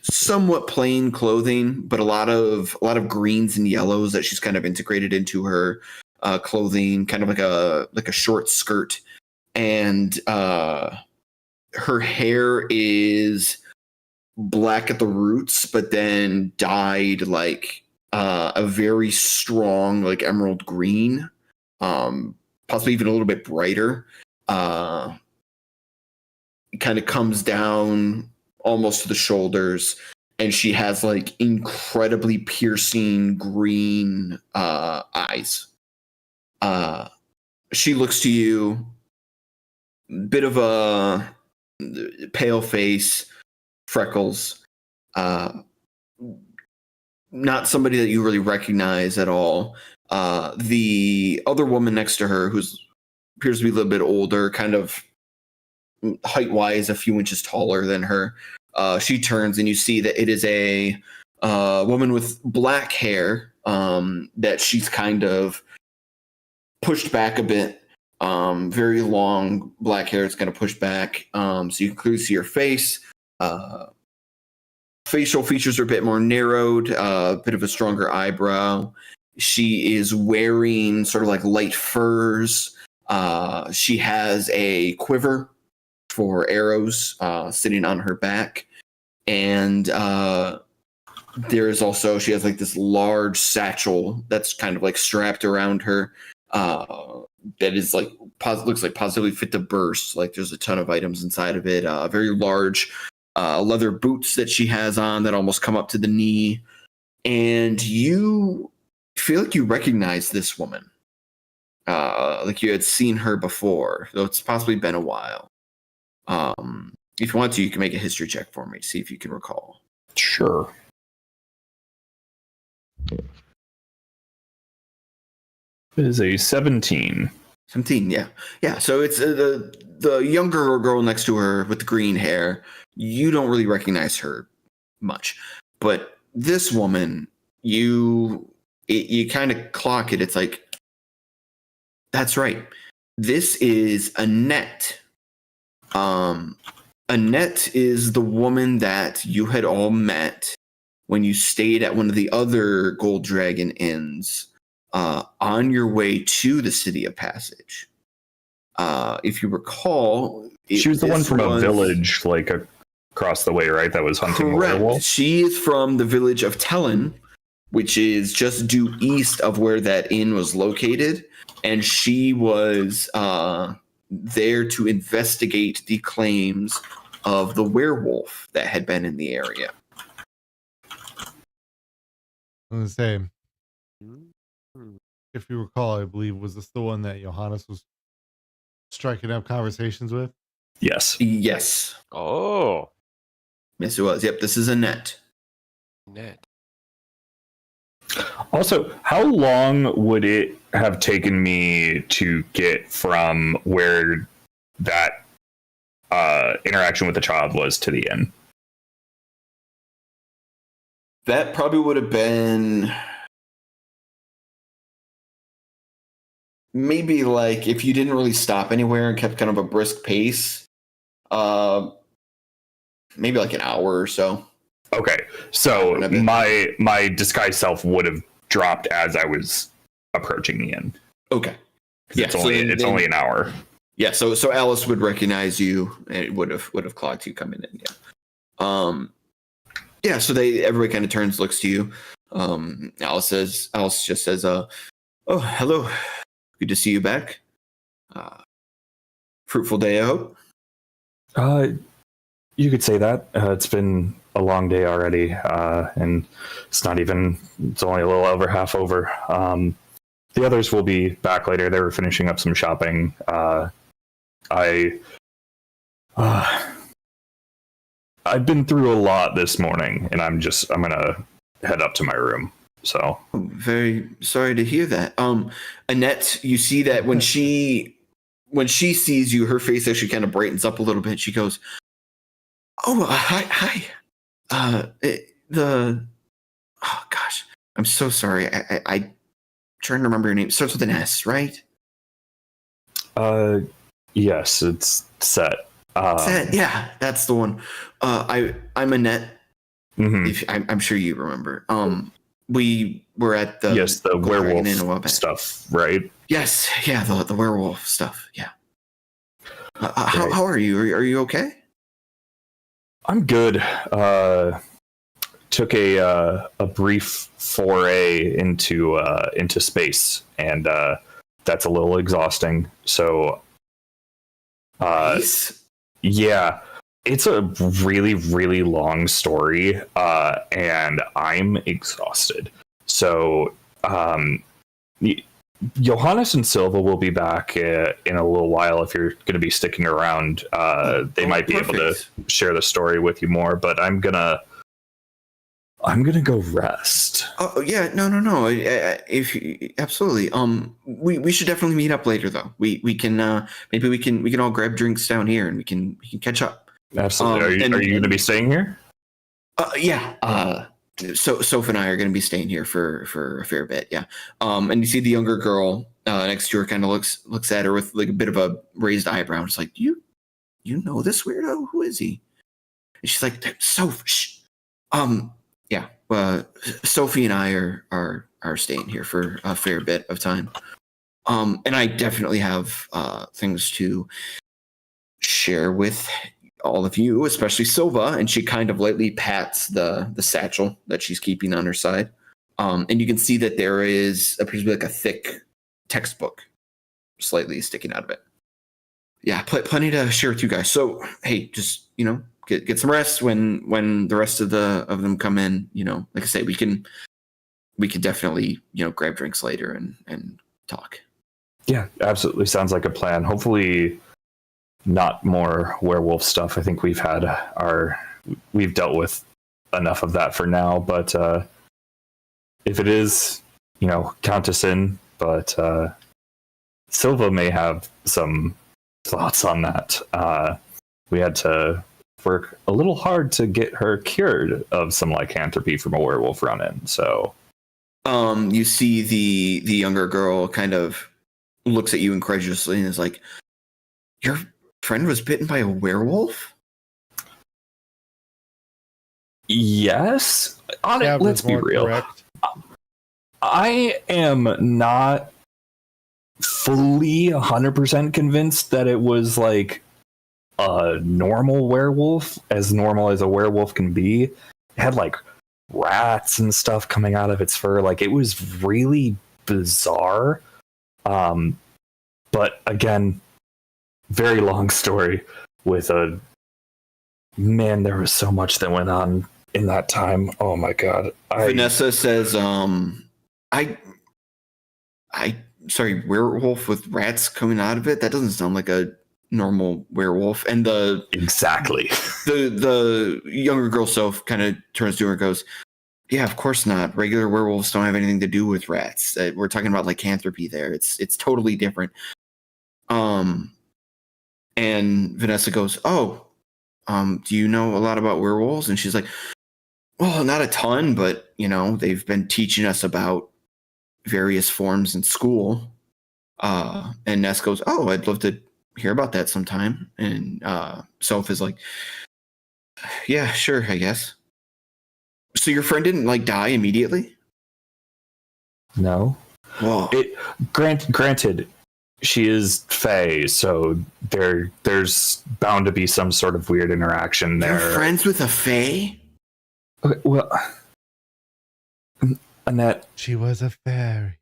Somewhat plain clothing, but a lot of greens and yellows that she's kind of integrated into her clothing, kind of like a short skirt, and her hair is black at the roots, but then dyed like a very strong like emerald green, possibly even a little bit brighter. It kind of comes down almost to the shoulders, and she has like incredibly piercing green eyes. She looks to you, bit of a pale face, freckles, not somebody that you really recognize at all. The other woman next to her, who appears to be a little bit older, kind of height-wise a few inches taller than her, she turns, and you see that it is a woman with black hair that she's kind of pushed back a bit. Very long black hair. It's kind of pushed back, so you can clearly see her face. Facial features are a bit more narrowed, a bit of a stronger eyebrow. She is wearing sort of like light furs. She has a quiver for arrows sitting on her back, and there's also, she has like this large satchel that's kind of like strapped around her that is like looks like positively fit to burst. Like there's a ton of items inside of it. Very large leather boots that she has on that almost come up to the knee. and you feel like you recognize this woman. Like you had seen her before, though it's possibly been a while. If you want to, you can make a history check for me to see if you can recall. Sure. It is a 17. 17, yeah. Yeah, so it's the younger girl next to her with the green hair. You don't really recognize her much. But this woman, you kind of clock it. It's like, that's right. This is Annette. Annette is the woman that you had all met when you stayed at one of the other Gold Dragon inns on your way to the City of Passage. If you recall, She was the one from a village like across the way, right? That was hunting werewolves. She is from the village of Tellin, which is just due east of where that inn was located. And she was there to investigate the claims of the werewolf that had been in the area. I'm going to say, if you recall, I believe, was this the one that Johannes was striking up conversations with? Yes. Yes. Oh. Yes, it was. Yep, this is Annette. Net. Also, how long would it have taken me to get from where that interaction with the child was to the inn? That probably would have been maybe like if you didn't really stop anywhere and kept kind of a brisk pace, maybe like an hour or so. Okay, so my disguised self would have dropped as I was approaching the inn. Okay, yeah, it's only an hour. Yeah, so Alice would recognize you and would have clocked you coming in. Yeah, yeah. So everybody kind of turns, looks to you. Alice just says, "Oh, hello, good to see you back. Fruitful day, I hope." You could say that. It's been a long day already, and it's only a little over half over. The others will be back later. They were finishing up some shopping. I've been through a lot this morning, and I'm gonna head up to my room. So very sorry to hear that. Annette, you see that when she sees you, her face actually kind of brightens up a little bit. She goes, "Oh, hi. Oh gosh, I'm so sorry. I trying to remember your name. It starts with an S, right?" Yes, it's Set. Set, yeah, that's the one. I'm Annette. Mm-hmm. I'm sure you remember. We were at the the werewolf stuff, right? Yes, yeah, the werewolf stuff. Yeah. How are you? Are you okay? I'm good. Took a brief foray into space, and that's a little exhausting. So, Nice. Yeah, it's a really, really long story, and I'm exhausted. So, Johannes and Silva will be back in a little while. If you're going to be sticking around, they might be able to share the story with you more. But I'm gonna go rest. Oh yeah, no. Absolutely. We should definitely meet up later though. We can maybe we can all grab drinks down here and we can catch up. Absolutely. Are you going to be staying here? Yeah. So Soph and I are going to be staying here for a fair bit. Yeah. And you see the younger girl next to her kind of looks at her with like a bit of a raised eyebrow. It's like, you know this weirdo? Who is he? And she's like, Soph. Shh. Yeah. Sophie and I are staying here for a fair bit of time. And I definitely have things to share with all of you, especially Silva. And she kind of lightly pats the satchel that she's keeping on her side. And you can see that there appears to be like a thick textbook slightly sticking out of it. Yeah, plenty to share with you guys. So, hey, just, get some rest when the rest of them come in. Like I say, we can we could definitely, grab drinks later and talk. Yeah, absolutely. Sounds like a plan. Hopefully not more werewolf stuff. I think we've dealt with enough of that for now, but if it is, count us in, but Silva may have some thoughts on that. We had to work a little hard to get her cured of some lycanthropy from a werewolf run-in, so... You see the younger girl kind of looks at you incredulously and is like, your friend was bitten by a werewolf? Yes. Let's be real. Correct. I am not fully 100% convinced that it was like a normal werewolf, as normal as a werewolf can be. It had like rats and stuff coming out of its fur. Like, it was really bizarre. But again, very long story with man, there was so much that went on in that time. Oh my god. Vanessa says, sorry, werewolf with rats coming out of it? That doesn't sound like a normal werewolf. And exactly. The younger girl self kind of turns to her and goes, yeah, of course not. Regular werewolves don't have anything to do with rats. We're talking about lycanthropy there. It's totally different. And Vanessa goes, oh, do you know a lot about werewolves? And she's like, well, not a ton, but they've been teaching us about various forms in school. And Ness goes, oh, I'd love to hear about that sometime. And Soph is like, yeah, sure, I guess. So your friend didn't die immediately? No. Well, granted, she is Fae, so there's bound to be some sort of weird interaction there. You're friends with a Fae? Okay, well, Annette, she was a fairy.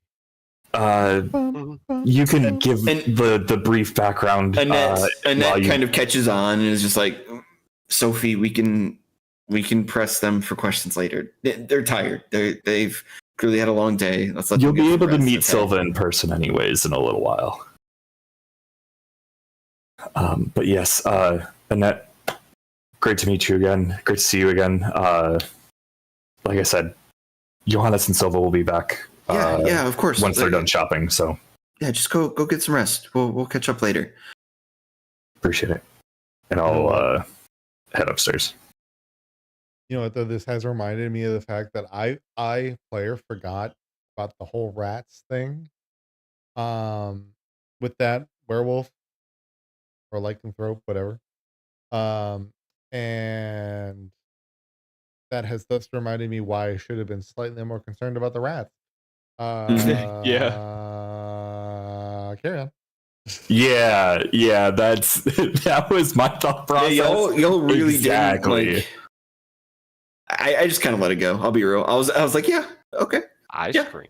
You can give the brief background. Annette kind of catches on and is just like, Sophie, we can press them for questions later. They're tired. They've clearly had a long day. You'll be able to meet Silva in person anyways in a little while. But yes, Annette, great to meet you again. Great to see you again. Like I said, Johannes and Silva will be back. Yeah, of course. Once they're done shopping, so yeah, just go get some rest. We'll catch up later. Appreciate it, and I'll head upstairs. You know what, though, this has reminded me of the fact that I player forgot about the whole rats thing. With that werewolf or lycanthrope, whatever. And that has thus reminded me why I should have been slightly more concerned about the rats. Yeah. Carry on. Yeah, that was my thought process. Yeah, y'all really exactly. didn't, like, I just kind of let it go. I'll be real. I was like, yeah, okay. I Yeah. screamed.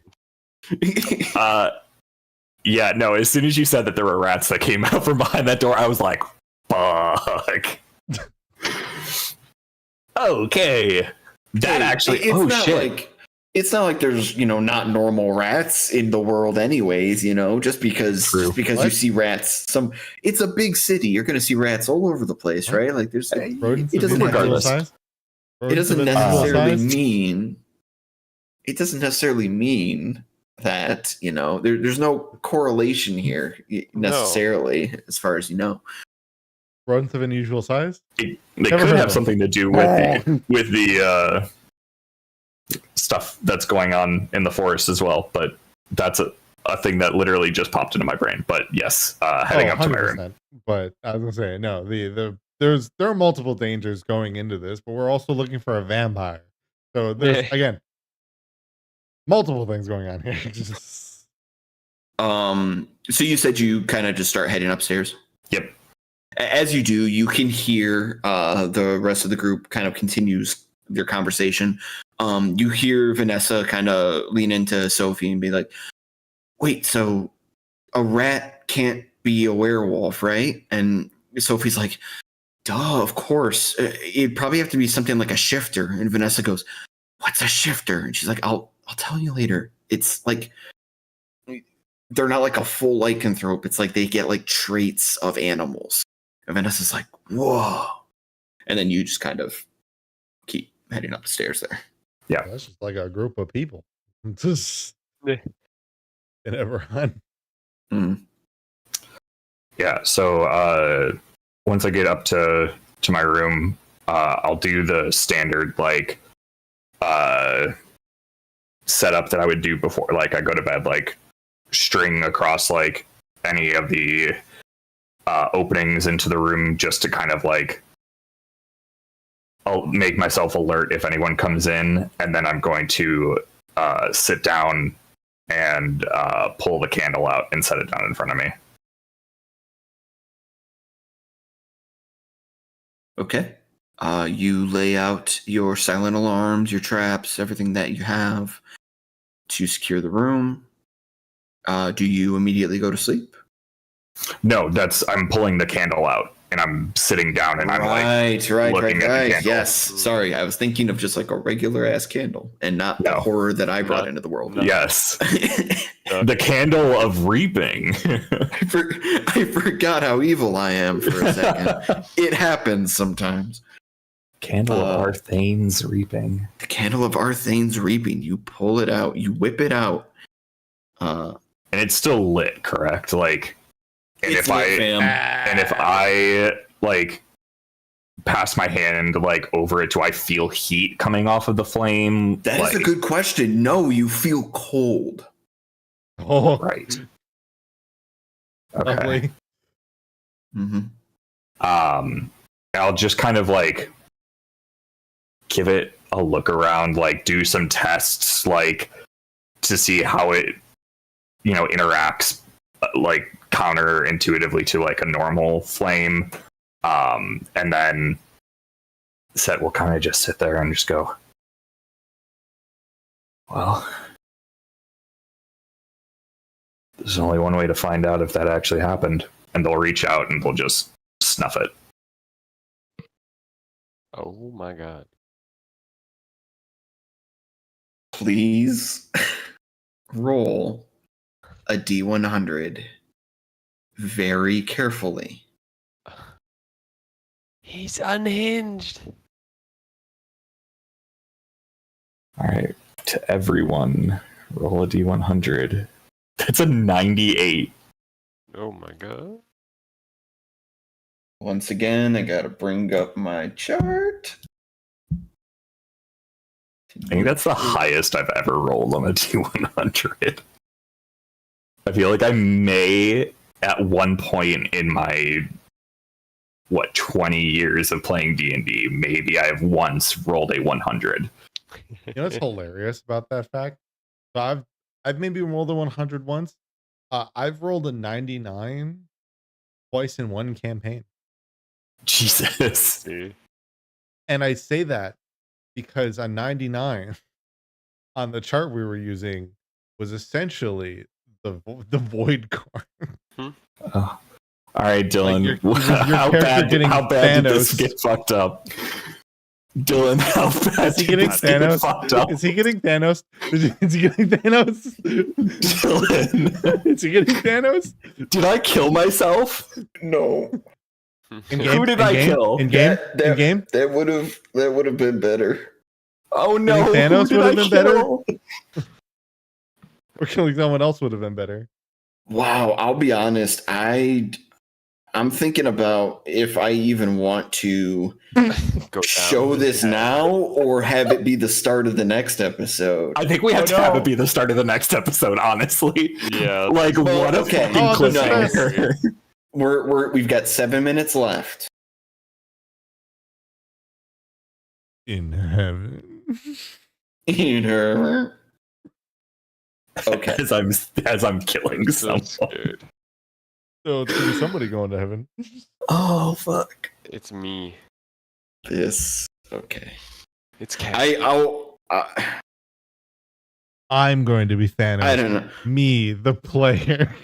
Yeah, no, as soon as you said that there were rats that came out from behind that door, I was like, fuck. Okay. That actually, shit. It's not like there's, not normal rats in the world anyways, just because you see rats. It's a big city. You're going to see rats all over the place, right? Like there's Rodents it doesn't regardless. It doesn't necessarily mean that, there's no correlation here necessarily, as far as you know. Rodents of unusual size? They could have something to do with the stuff that's going on in the forest as well, but that's a thing that literally just popped into my brain. But yes, heading up to my room. But I was gonna say, no, there are multiple dangers going into this, but we're also looking for a vampire. So there's again multiple things going on here. So you said you kind of just start heading upstairs? Yep. As you do, you can hear the rest of the group kind of continues their conversation. You hear Vanessa kind of lean into Sophie and be like, wait, so a rat can't be a werewolf, right? And Sophie's like, duh, of course. It'd probably have to be something like a shifter. And Vanessa goes, what's a shifter? And she's like, I'll I'll tell you later. It's like they're not like a full lycanthrope. It's like they get like traits of animals. And Vanessa's like, whoa. And then you just kind of keep heading up the stairs there. Yeah. That's just like a group of people. Just in everyone. Mm. Yeah. So once I get up to my room, I'll do the standard like setup that I would do before like I go to bed, like string across like any of the openings into the room just to kind of like I'll make myself alert if anyone comes in, and then I'm going to sit down and pull the candle out and set it down in front of me. Okay. You lay out your silent alarms, your traps, everything that you have to secure the room. Do you immediately go to sleep? No, I'm pulling the candle out and I'm sitting down and I'm like looking at the candle. Yes. Sorry, I was thinking of just like a regular ass candle and not the horror that I brought into the world. No. Yes. The candle of reaping. I forgot how evil I am for a second. It happens sometimes. Candle of Arthane's reaping. The candle of Arthane's reaping. You pull it out. You whip it out. And it's still lit, correct? Like, and if lit, I like pass my hand like over it, do I feel heat coming off of the flame? That is a good question. No, you feel cold. Oh, right. Okay. Mm-hmm. I'll just kind of like give it a look around, like do some tests, like to see how it, interacts, like counterintuitively to like a normal flame, and then Set will kind of just sit there and just go, well, there's only one way to find out if that actually happened, and they'll reach out and they'll just snuff it. Oh my god. Please roll a D100 very carefully. He's unhinged. All right, to everyone, roll a D100. That's a 98. Oh my god. Once again, I gotta bring up my chart. I think that's the highest I've ever rolled on a D100. I feel like I may, at one point in my 20 years of playing D&D, maybe I've once rolled a 100. You know what's hilarious about that fact? So I've maybe rolled a 100 once. I've rolled a 99 twice in one campaign. Jesus. And I say that because a 99 on the chart we were using was essentially the void card. All right, Dylan. Like how bad did this get fucked up? Dylan, how bad did this get fucked up? Is he getting Thanos? Is he getting Thanos? Dylan. Is he getting Thanos? Did I kill myself? No. Who did I kill? In game? That would have been better. Oh no! Thanos would have been better. Or killing someone else would have been better. Wow, I'll be honest. I'm thinking about if I even want to show this now or have it be the start of the next episode. I think we have to have it be the start of the next episode, honestly. Yeah. Like, what a fucking cliffhanger. We've got 7 minutes left. In heaven. In her. Okay. As I'm killing someone. Scared. So it's gonna be somebody going to heaven. Oh fuck! It's me. Okay. It's Cat. I'm going to be Thanos. I don't know. Me, the player.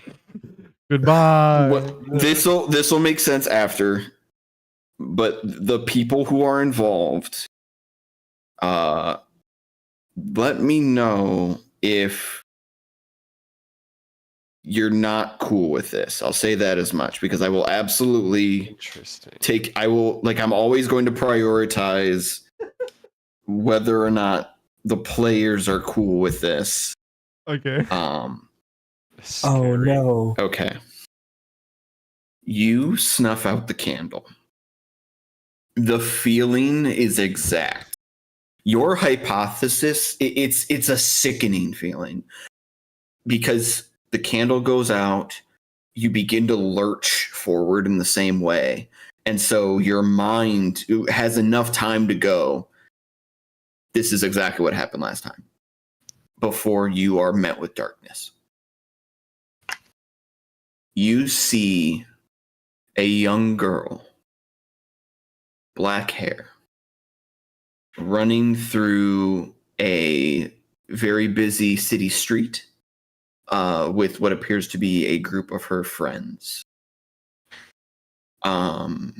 Goodbye. This will make sense after, but the people who are involved, let me know if you're not cool with this. I'll say that as much, because I will absolutely Interesting. I'm always going to prioritize whether or not the players are cool with this. Okay. Oh Scary. no. Okay. You snuff out the candle. The feeling is exact. Your hypothesis, it's a sickening feeling, because the candle goes out, you begin to lurch forward in the same way. And so your mind has enough time to go, this is exactly what happened last time, before you are met with darkness. You see a young girl, black hair, running through a very busy city street with what appears to be a group of her friends. You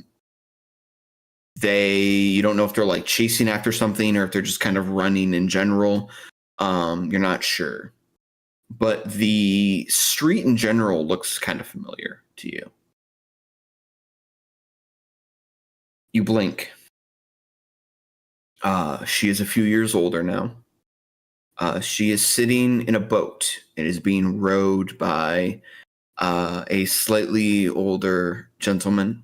don't know if they're like chasing after something or if they're just kind of running in general. You're not sure. But the street in general looks kind of familiar to you. You blink. She is a few years older now. She is sitting in a boat. It is being rowed by a slightly older gentleman,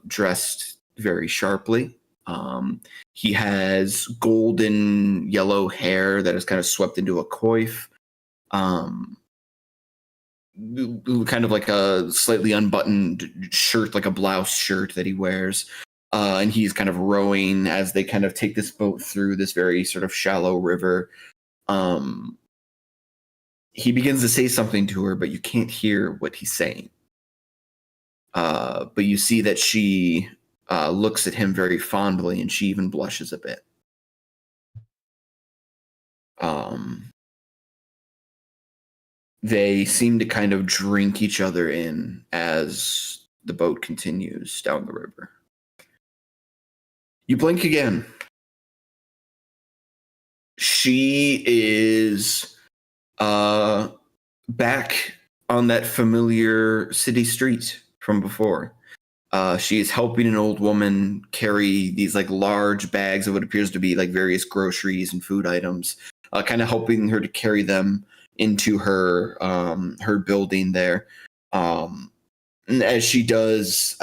dressed very sharply. He has golden yellow hair that is kind of swept into a coif. Kind of like a slightly unbuttoned shirt, like a blouse shirt that he wears. And he's kind of rowing as they kind of take this boat through this very sort of shallow river. He begins to say something to her, but you can't hear what he's saying. But you see that she looks at him very fondly, and she even blushes a bit. They seem to kind of drink each other in as the boat continues down the river. You blink again. She is back on that familiar city street from before. She is helping an old woman carry these like large bags of what appears to be like various groceries and food items, kind of helping her to carry them into her her building there. And as she does,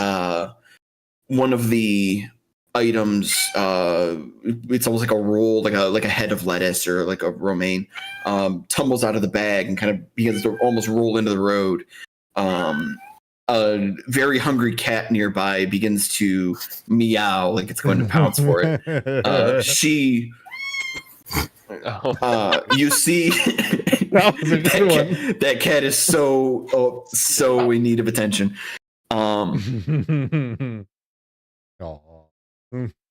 one of the items, it's almost like a roll, like a head of lettuce or like a romaine, tumbles out of the bag and kind of begins to almost roll into the road. A very hungry cat nearby begins to meow like it's going to pounce for it. You see That was a good one. that cat is so in need of attention. Aw.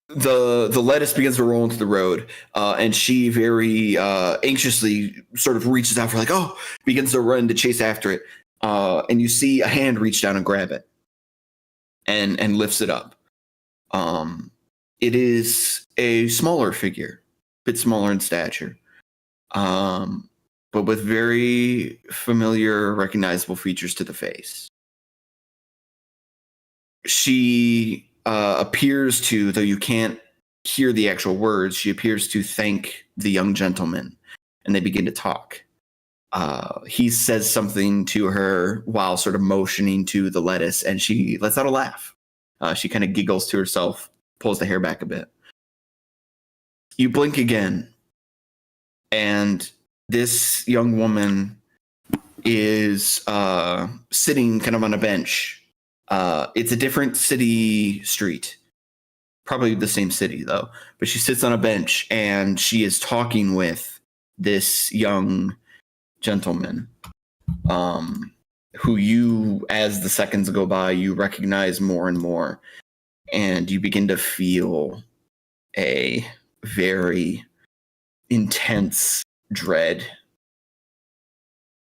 The lettuce begins to roll into the road, and she very anxiously sort of reaches out for like, begins to run to chase after it. And you see a hand reach down and grab it and lifts it up. It is a smaller figure, a bit smaller in stature, but with very familiar, recognizable features to the face. She appears to, though you can't hear the actual words, she appears to thank the young gentleman, and they begin to talk. He says something to her while sort of motioning to the lettuce, and she lets out a laugh. She kind of giggles to herself, pulls the hair back a bit. You blink again, and this young woman is sitting kind of on a bench. It's a different city street, probably the same city though, but she sits on a bench and she is talking with this young gentleman, who you, as the seconds go by, you recognize more and more, and you begin to feel a very intense dread.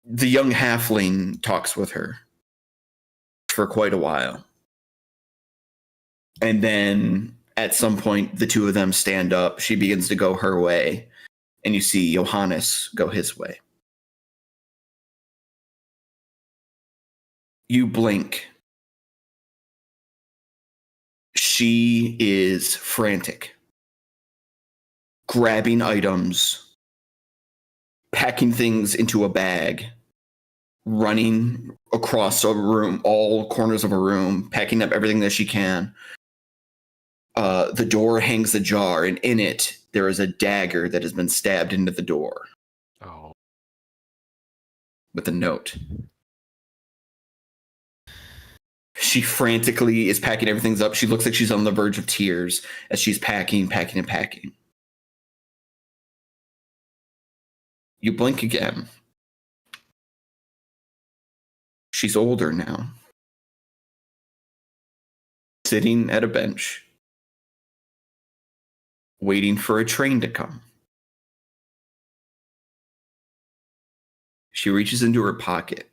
The young halfling talks with her for quite a while, and then at some point the two of them stand up. She begins to go her way, and you see Johannes go his way. You blink. She is frantic, grabbing items, packing things into a bag, running across a room, all corners of a room, packing up everything that she can. The door hangs ajar, and in it, there is a dagger that has been stabbed into the door. Oh. With a note. She frantically is packing everything up. She looks like she's on the verge of tears as she's packing. You blink again. She's older now. Sitting at a bench, waiting for a train to come. She reaches into her pocket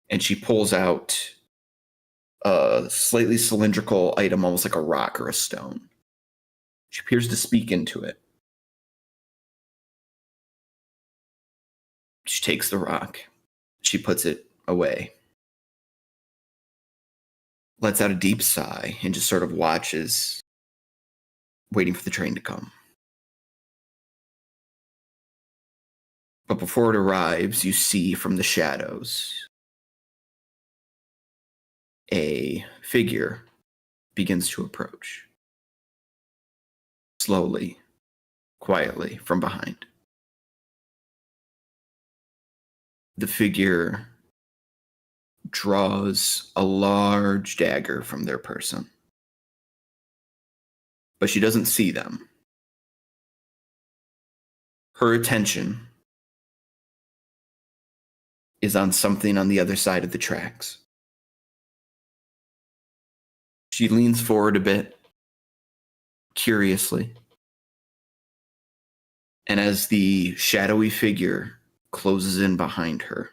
and she pulls out a slightly cylindrical item, almost like a rock or a stone. She appears to speak into it. She takes the rock. She puts it away. Lets out a deep sigh and just sort of watches, waiting for the train to come. But before it arrives, you see from the shadows a figure begins to approach. Slowly, quietly, from behind. The figure draws a large dagger from their person. But she doesn't see them. Her attention is on something on the other side of the tracks. She leans forward a bit, curiously. And as the shadowy figure closes in behind her,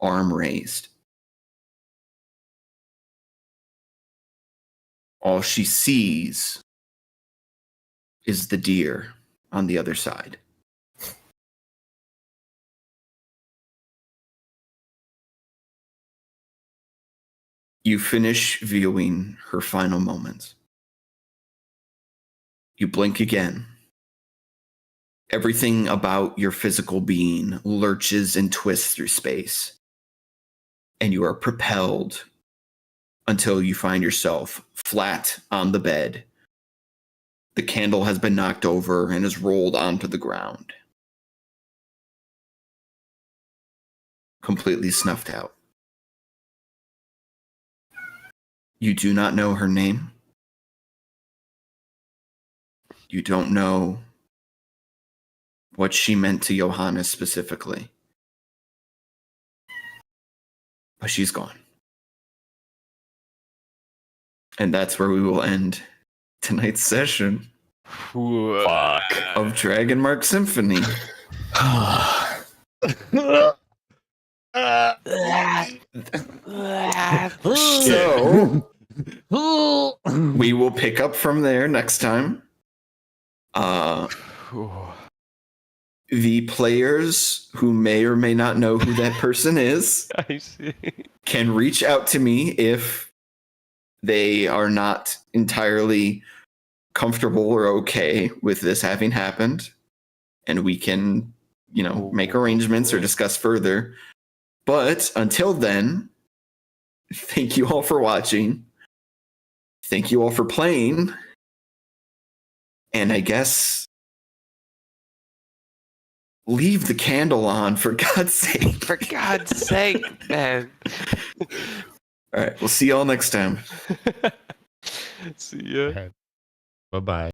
arm raised, all she sees is the deer on the other side. You finish viewing her final moments. You blink again. Everything about your physical being lurches and twists through space. And you are propelled until you find yourself flat on the bed. The candle has been knocked over and is rolled onto the ground. Completely snuffed out. You do not know her name. You don't know what she meant to Johannes specifically. But she's gone. And that's where we will end tonight's session Fuck. of Dragonmark Symphony. So we will pick up from there next time. The players who may or may not know who that person is I see. can reach out to me if they are not entirely comfortable or okay with this having happened, and we can, make arrangements or discuss further. But until then, thank you all for watching. Thank you all for playing. And I guess leave the candle on, for God's sake. For God's sake, man. All right, we'll see y'all next time. See ya. Bye-bye.